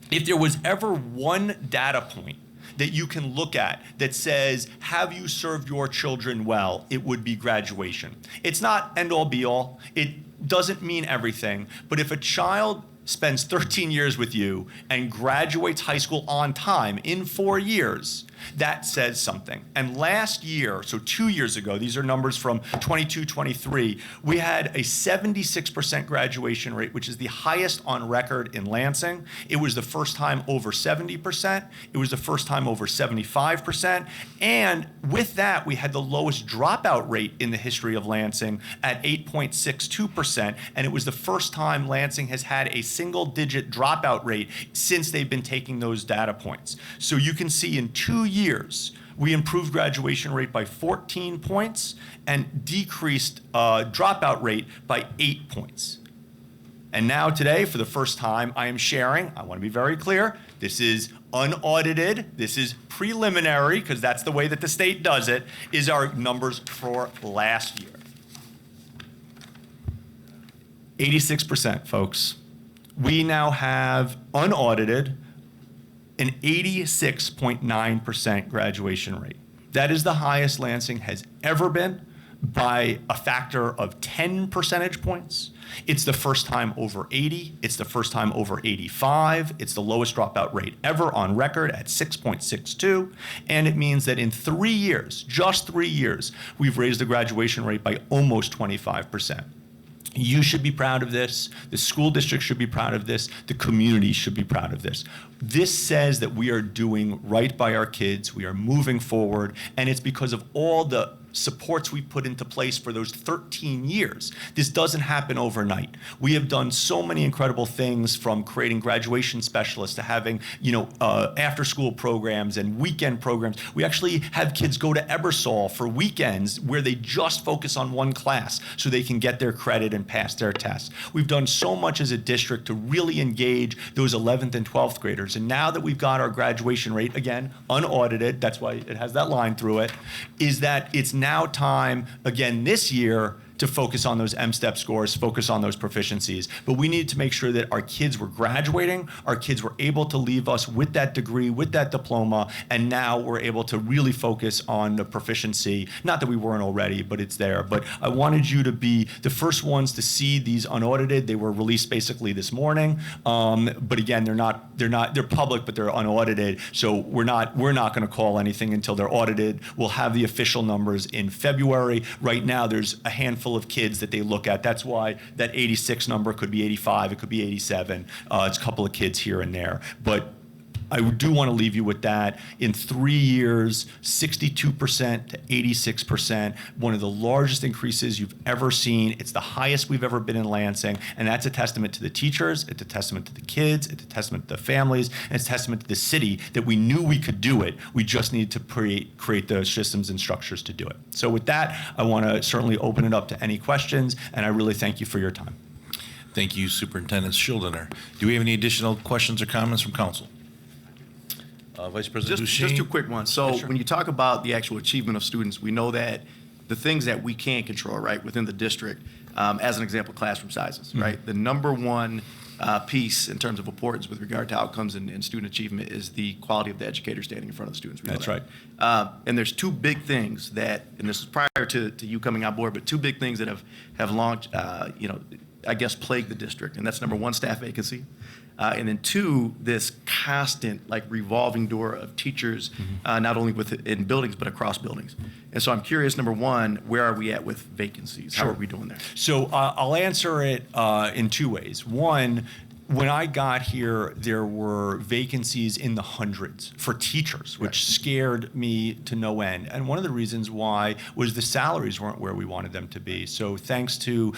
If there was ever one data point that you can look at that says, have you served your children well, it would be graduation. It's not end all be all. It doesn't mean everything. But if a child spends 13 years with you and graduates high school on time in 4 years, that says something. And last year, so 2 years ago, these are numbers from 22-23, we had a 76% graduation rate, which is the highest on record in Lansing. It was the first time over 70%. It was the first time over 75%. And with that, we had the lowest dropout rate in the history of Lansing at 8.62%. And it was the first time Lansing has had a single-digit dropout rate since they've been taking those data points. So you can see in 2 years, we improved graduation rate by 14 points and decreased dropout rate by 8 points. And now today, for the first time, I am sharing, I want to be very clear, this is unaudited, this is preliminary, because that's the way that the state does it, is our numbers for last year. 86%, folks. We now have unaudited an 86.9% graduation rate. That is the highest Lansing has ever been by a factor of 10 percentage points. It's the first time over 80. It's the first time over 85. It's the lowest dropout rate ever on record at 6.62. And it means that in 3 years, just 3 years, we've raised the graduation rate by almost 25%. You should be proud of this. The school district should be proud of this. The community should be proud of this. This says that we are doing right by our kids. We are moving forward. And it's because of all the supports we put into place for those 13 years. This doesn't happen overnight. We have done so many incredible things, from creating graduation specialists to having, after-school programs and weekend programs. We actually have kids go to Ebersol for weekends where they just focus on one class so they can get their credit and pass their tests. We've done so much as a district to really engage those 11th and 12th graders. And now that we've got our graduation rate, again, unaudited, that's why it has that line through it, is that it's now time, again this year, to focus on those M-STEP scores, focus on those proficiencies. But we needed to make sure that our kids were graduating, our kids were able to leave us with that degree, with that diploma, and now we're able to really focus on the proficiency. Not that we weren't already, but it's there. But I wanted you to be the first ones to see these unaudited. They were released basically this morning. But again, they're public, but they're unaudited. So we're not going to call anything until they're audited. We'll have the official numbers in February. Right now, there's a handful of kids that they look at. That's why that 86 number could be 85, it could be 87. It's a couple of kids here and there. But I do want to leave you with that. In 3 years, 62% to 86%, one of the largest increases you've ever seen. It's the highest we've ever been in Lansing, and that's a testament to the teachers, it's a testament to the kids, it's a testament to the families, and it's a testament to the city that we knew we could do it. We just needed to create those systems and structures to do it. So with that, I want to certainly open it up to any questions, and I really thank you for your time. Thank you, Superintendent Schildener. Do we have any additional questions or comments from council? Vice President Just Duchesne? two quick ones. So Yeah, sure. when you talk about the actual achievement of students, we know that the things that we can control, right, within the district, as an example, classroom sizes, Mm-hmm. right? The number one piece in terms of importance with regard to outcomes and student achievement is the quality of the educator standing in front of the students. We know That's that. right. And there's two big things that, and this is prior to you coming on board, but two big things that have launched, I guess, plagued the district. And that's number one, staff vacancy. And then two, this constant like revolving door of teachers, not only in buildings, but across buildings. And so I'm curious, number one, where are we at with vacancies? How Sure. are we doing there? So I'll answer it in two ways. One, when I got here, there were vacancies in the hundreds for teachers, which scared me to no end. And one of the reasons why was the salaries weren't where we wanted them to be. So thanks to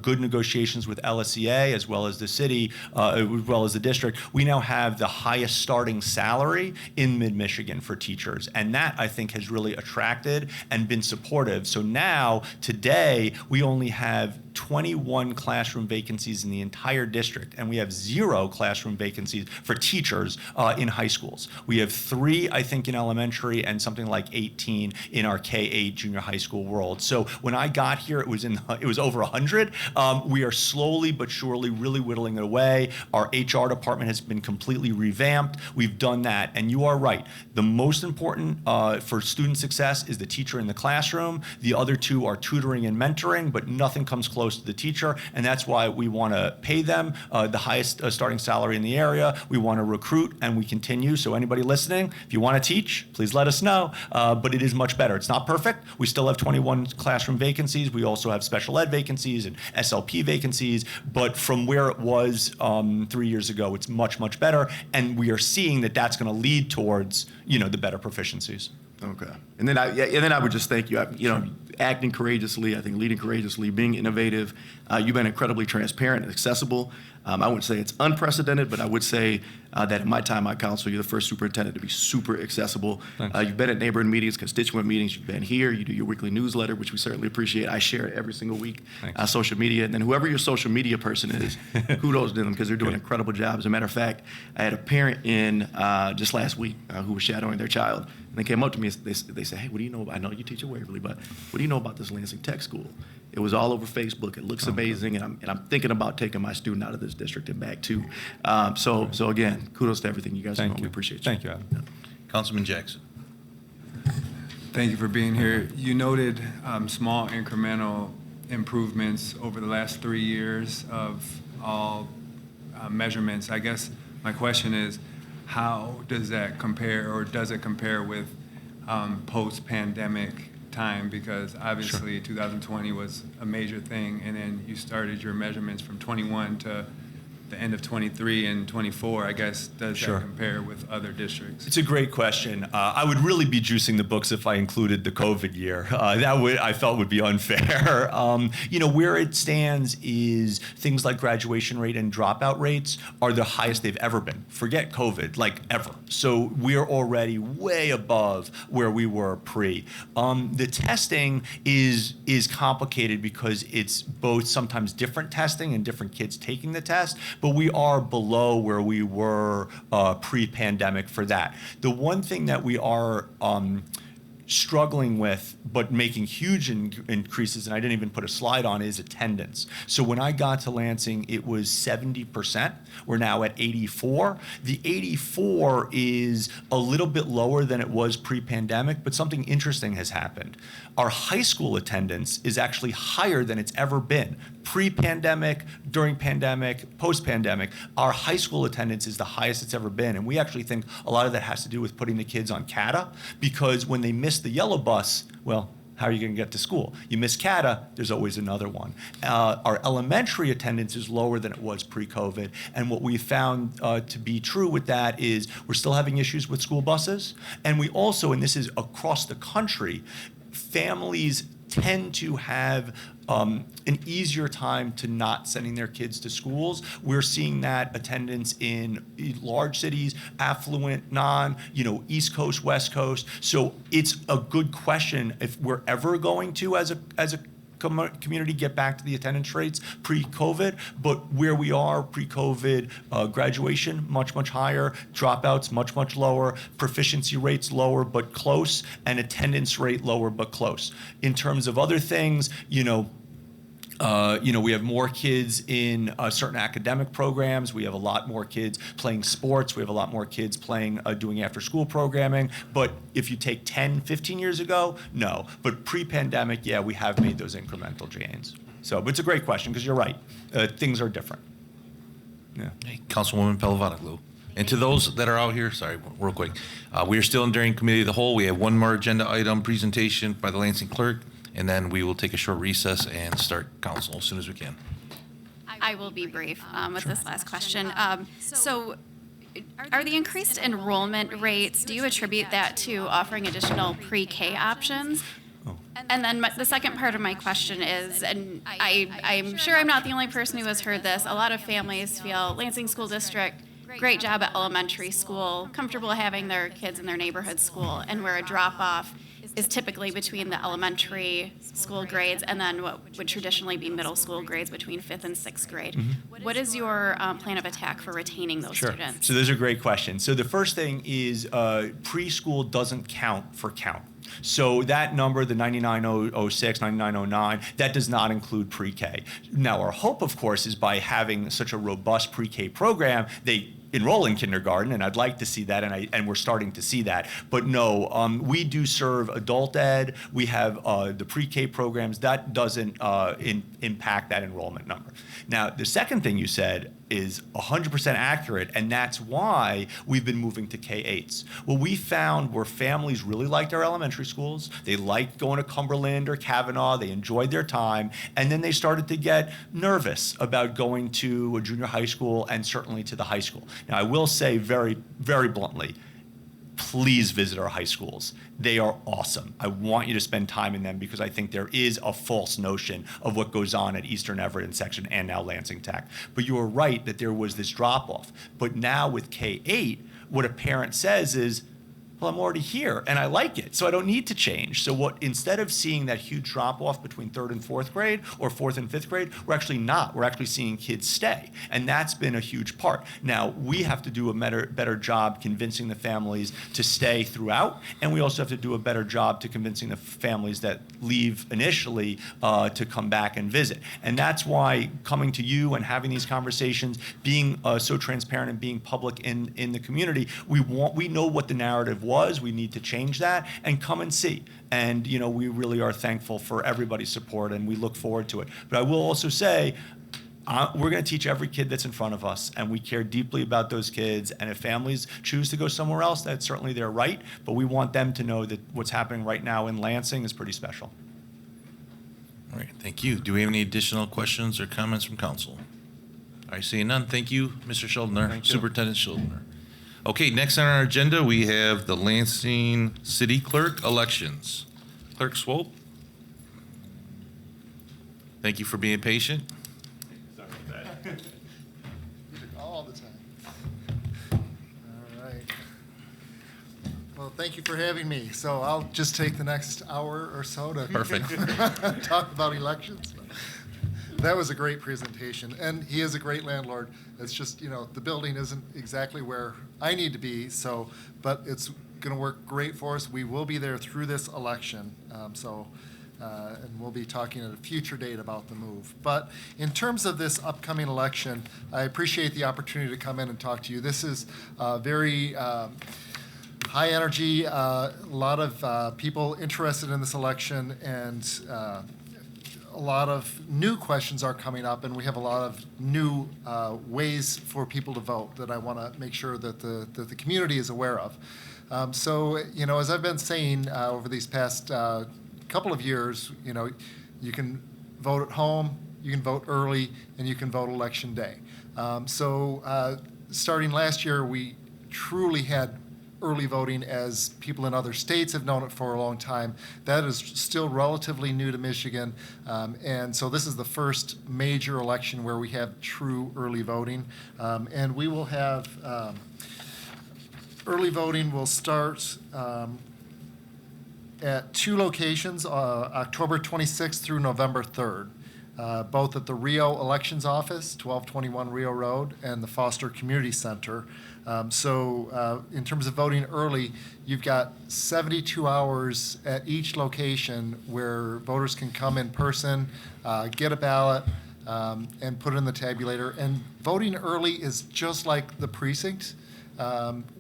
good negotiations with LSEA, as well as the city, as well as the district, we now have the highest starting salary in mid-Michigan for teachers. And that, I think, has really attracted and been supportive. So now, today, we only have 21 classroom vacancies in the entire district, and we have 0 classroom vacancies for teachers in high schools. We have 3, I think, in elementary, and something like 18 in our K-8 junior high school world. So when I got here, it was over 100. We are slowly but surely really whittling it away. Our HR department has been completely revamped. We've done that, and you are right. The most important for student success is the teacher in the classroom. The other two are tutoring and mentoring, but nothing comes close to the teacher, and that's why we want to pay them the highest starting salary in the area. We want to recruit, and we continue. So anybody listening, if you want to teach, please let us know. But it is much better. It's not perfect. We still have 21 classroom vacancies. We also have special ed vacancies and SLP vacancies. But from where it was 3 years ago, it's much, much better. And we are seeing that that's going to lead towards, the better proficiencies. Okay. And then I would just thank you. Acting courageously, I think leading courageously, being innovative. You've been incredibly transparent and accessible. I wouldn't say it's unprecedented, but I would say that in my time on council, you're the first superintendent to be super accessible. You've been at neighborhood meetings, constituent meetings. You've been here. You do your weekly newsletter, which we certainly appreciate. I share it every single week. Social media. And then whoever your social media person is, kudos to them because they're doing an incredible job. As a matter of fact, I had a parent in just last week who was shadowing their child. And they came up to me, they said, hey, what do you know about, I know you teach at Waverly, but what do you know about this Lansing Tech School? It was all over Facebook. It looks amazing, and I'm thinking about taking my student out of this district and back too. So again, kudos to everything you guys are doing. We appreciate you. Thank you, Adam. Councilman Jackson. Thank you for being here. You noted small incremental improvements over the last 3 years of all measurements. I guess my question is, how does that compare, or does it compare with post-pandemic time? Because obviously 2020 was a major thing, and then you started your measurements from 21 to the end of 23 and 24, I guess, does that compare with other districts? It's a great question. I would really be juicing the books if I included the COVID year. I felt would be unfair. Where it stands is things like graduation rate and dropout rates are the highest they've ever been. Forget COVID, like ever. So we're already way above where we were pre. The testing is complicated because it's both sometimes different testing and different kids taking the test, but we are below where we were pre-pandemic for that. The one thing that we are struggling with, but making huge increases, and I didn't even put a slide on, is attendance. So when I got to Lansing, it was 70%. We're now at 84. The 84 is a little bit lower than it was pre-pandemic, but something interesting has happened. Our high school attendance is actually higher than it's ever been. Pre-pandemic, during pandemic, post-pandemic, our high school attendance is the highest it's ever been. And we actually think a lot of that has to do with putting the kids on CATA, because when they miss the yellow bus, well, how are you going to get to school? You miss CATA, there's always another one. Our elementary attendance is lower than it was pre-COVID, and what we found to be true with that is we're still having issues with school buses, and we also, and this is across the country, families tend to have an easier time to not sending their kids to schools. We're seeing that attendance in large cities, affluent, East Coast, West Coast. So it's a good question if we're ever going to, as a community, get back to the attendance rates pre-COVID, but where we are pre-COVID, graduation much higher, dropouts much lower, proficiency rates lower but close, and attendance rate lower but close. In terms of other things, we have more kids in certain academic programs. We have a lot more kids playing sports. We have a lot more kids doing after-school programming. But if you take 10, 15 years ago, no. But pre-pandemic, yeah, we have made those incremental gains. But it's a great question, because you're right. Things are different. Yeah. Hey, Councilwoman Palvanoglu. And to those that are out here, sorry, real quick, we are still during Committee of the Whole. We have one more agenda item presentation by the Lansing Clerk, and then we will take a short recess and start council as soon as we can. I will be brief with this last question. So are the increased enrollment rates, do you attribute that to offering additional pre-K options? And then the second part of my question is, and I'm sure I'm not the only person who has heard this, a lot of families feel Lansing School District, great job at elementary school, comfortable having their kids in their neighborhood school, and where a drop-off is typically between the elementary school grades and then what would traditionally be middle school grades between 5th and 6th grade. Mm-hmm. What is your plan of attack for retaining those students? So those are great questions. So the first thing is preschool doesn't count for count. So that number, the 9906, 9909, that does not include pre-K. Now, our hope, of course, is by having such a robust pre-K program, they enroll in kindergarten, and I'd like to see that, and we're starting to see that. But no, we do serve adult ed. We have the pre-K programs. That doesn't impact that enrollment number. Now, the second thing you said is 100% accurate, and that's why we've been moving to K-8s. What we found were families really liked our elementary schools. They liked going to Cumberland or Kavanaugh. They enjoyed their time, and then they started to get nervous about going to a junior high school and certainly to the high school. Now, I will say very, very bluntly, please visit our high schools. They are awesome. I want you to spend time in them because I think there is a false notion of what goes on at Eastern Everett section and now Lansing Tech. But you are right that there was this drop-off. But now with K-8, what a parent says is, well, I'm already here and I like it, so I don't need to change. So instead of seeing that huge drop-off between 3rd and 4th grade or 4th and 5th grade, we're actually not. We're actually seeing kids stay, and that's been a huge part. Now, we have to do a better job convincing the families to stay throughout, and we also have to do a better job to convincing the families that leave initially to come back and visit. And that's why coming to you and having these conversations, being so transparent and being public in the community, we know what the narrative was. We need to change that and come and see. And we really are thankful for everybody's support, and we look forward to it. But I will also say, we're going to teach every kid that's in front of us, and we care deeply about those kids. And if families choose to go somewhere else, that's certainly their right. But we want them to know that what's happening right now in Lansing is pretty special. All right, thank you. Do we have any additional questions or comments from council? I see none. Thank you, Mr. Schuldner, Thank you. Superintendent Schuldner. Okay, next on our agenda, we have the Lansing City Clerk elections. Clerk Swope. Thank you for being patient. Sorry about that. All the time. All right. Well, thank you for having me. So I'll just take the next hour or so to Perfect. talk about elections. That was a great presentation, and he is a great landlord. It's just, the building isn't exactly where I need to be, but it's going to work great for us. We will be there through this election. And we'll be talking at a future date about the move. But in terms of this upcoming election, I appreciate the opportunity to come in and talk to you. This is very high energy, a lot of people interested in this election, and a lot of new questions are coming up, and we have a lot of new ways for people to vote that I want to make sure that the community is aware of. So, as I've been saying over these past couple of years, you can vote at home, you can vote early, and you can vote election day. Starting last year, we truly had early voting as people in other states have known it for a long time. That is still relatively new to Michigan. And so this is the first major election where we have true early voting. And we will have early voting will start at 2 locations, October 26th through November 3rd, both at the Rio Elections Office, 1221 Rio Road, and the Foster Community Center. In terms of voting early, you've got 72 hours at each location where voters can come in person, get a ballot, and put it in the tabulator. And voting early is just like the precinct,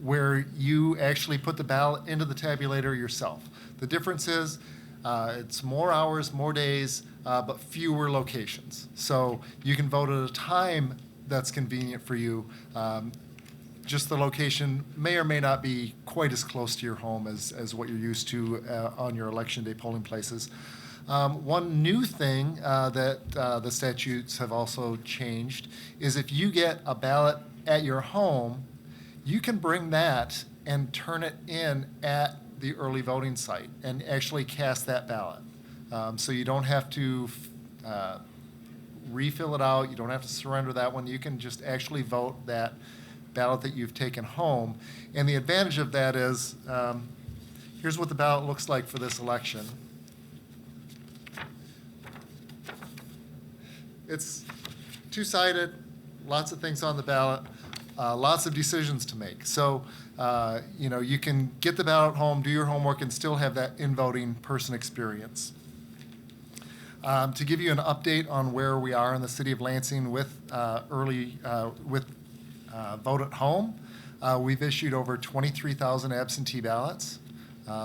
where you actually put the ballot into the tabulator yourself. The difference is it's more hours, more days, but fewer locations. So you can vote at a time that's convenient for you. Just the location may or may not be quite as close to your home as what you're used to on your election day polling places. One new thing that the statutes have also changed is if you get a ballot at your home, you can bring that and turn it in at the early voting site and actually cast that ballot. So you don't have to refill it out. You don't have to surrender that one. You can just actually vote that ballot that you've taken home. And the advantage of that is, here's what the ballot looks like for this election. It's two-sided, lots of things on the ballot, lots of decisions to make. So, you can get the ballot at home, do your homework, and still have that in-voting person experience. To give you an update on where we are in the city of Lansing with vote at home, we've issued over 23,000 absentee ballots.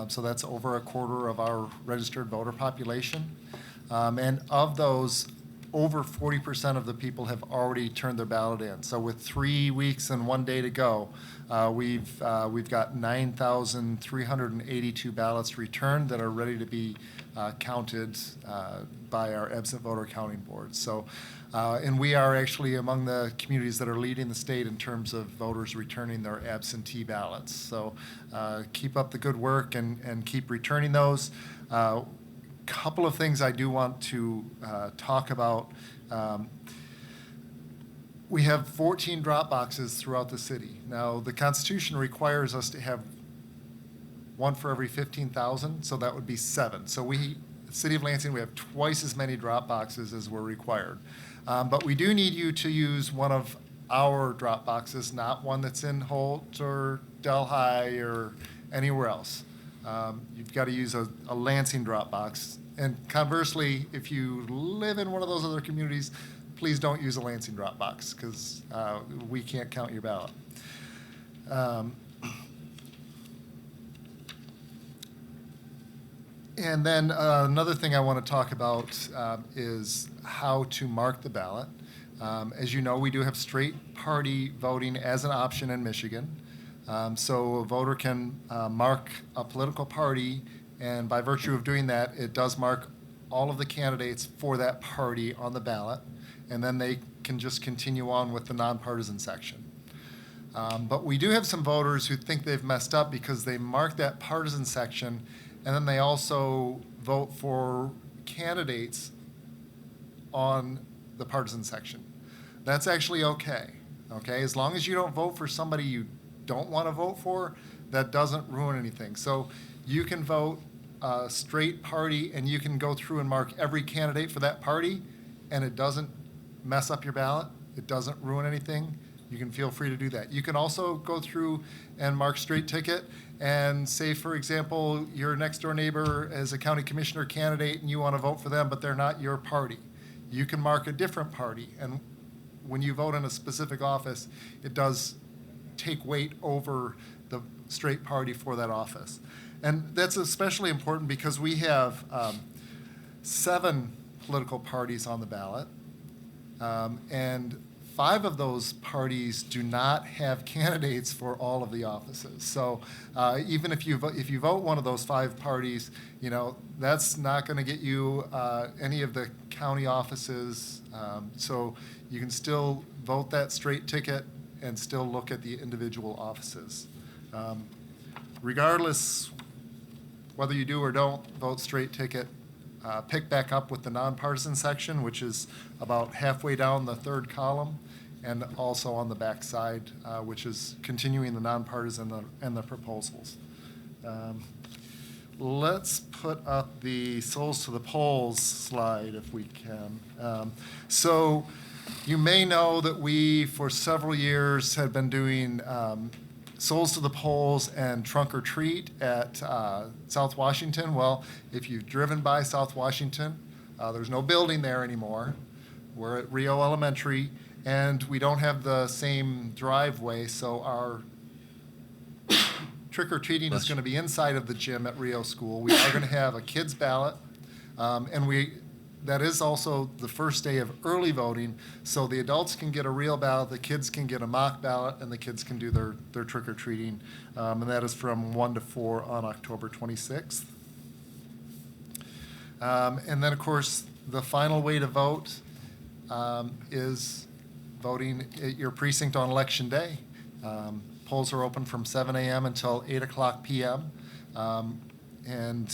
So that's over a quarter of our registered voter population. And of those, over 40% of the people have already turned their ballot in. So with 3 weeks and 1 day to go, we've got 9,382 ballots returned that are ready to be counted by our absent voter counting board. So, and we are actually among the communities that are leading the state in terms of voters returning their absentee ballots. So keep up the good work and keep returning those. Couple of things I do want to talk about. We have 14 drop boxes throughout the city. Now, the Constitution requires us to have one for every 15,000, so that would be 7. So the city of Lansing, we have twice as many drop boxes as we're required. But we do need you to use one of our drop boxes, not one that's in Holt or Delhi or anywhere else. You've got to use a Lansing drop box. And conversely, if you live in one of those other communities, please don't use a Lansing drop box because we can't count your ballot. And then another thing I want to talk about is how to mark the ballot. As you know, we do have straight party voting as an option in Michigan. So a voter can mark a political party, and by virtue of doing that, it does mark all of the candidates for that party on the ballot, and then they can just continue on with the nonpartisan section. But we do have some voters who think they've messed up because they mark that partisan section, and then they also vote for candidates on the partisan section. That's actually okay, As long as you don't vote for somebody you don't want to vote for, that doesn't ruin anything. So you can vote straight party, and you can go through and mark every candidate for that party, and it doesn't mess up your ballot. It doesn't ruin anything. you can feel free to do that. You can also go through and mark straight ticket and say, for example, your next door neighbor is a county commissioner candidate and you want to vote for them, but they're not your party. You can mark a different party. And when you vote in a specific office, it does take weight over the straight party for that office. And that's especially important because we have 7 political parties on the ballot, and 5 of those parties do not have candidates for all of the offices. So even if you vote one of those 5 parties, that's not going to get you any of the county offices. So you can still vote that straight ticket and still look at the individual offices. Regardless whether you do or don't vote straight ticket, pick back up with the nonpartisan section, which is about halfway down the 3rd column, and also on the back side, which is continuing the nonpartisan and the proposals. Let's put up the souls to the polls slide if we can. So you may know that we, for several years, had been doing Souls to the Polls and Trunk or Treat at South Washington. Well, if you've driven by South Washington, there's no building there anymore. We're at Rio Elementary, and we don't have the same driveway, so our trick or treating is going to be inside of the gym at Rio School. We are going to have a kids ballot, and that is also the first day of early voting, so the adults can get a real ballot, the kids can get a mock ballot, and the kids can do their trick-or-treating. And that is from 1 to 4 on October 26th. And then, of course, the final way to vote is voting at your precinct on Election Day. Polls are open from 7 a.m. until 8 o'clock p.m. And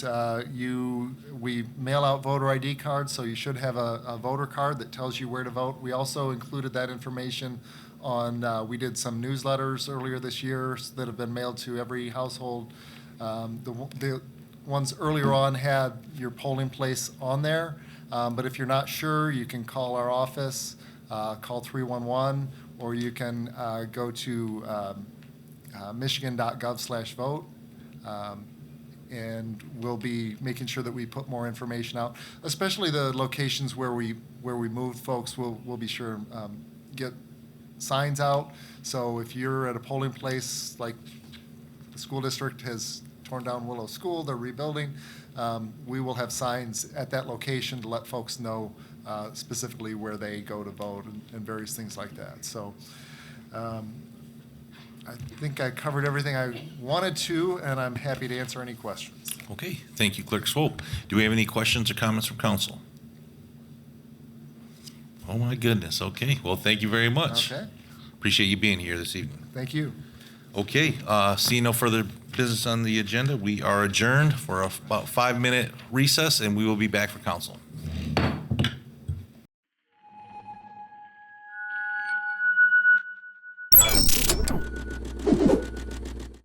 we mail out voter ID cards, so you should have a voter card that tells you where to vote. We also included that information on, we did some newsletters earlier this year that have been mailed to every household. The ones earlier on had your polling place on there, but if you're not sure, you can call our office, call 311, or you can go to michigan.gov/vote. And we'll be making sure that we put more information out, especially the locations where we moved folks. We'll be sure get signs out. So if you're at a polling place, like the school district has torn down Willow School, they're rebuilding, we will have signs at that location to let folks know specifically where they go to vote and various things like that. So I think I covered everything I wanted to, and I'm happy to answer any questions. Okay, thank you, Clerk Swope. Do we have any questions or comments from council? Oh, my goodness. Okay, well, thank you very much. Okay, Appreciate you being here this evening. thank you. Okay, seeing no further business on the agenda, we are adjourned for about 5-minute recess, and we will be back for council.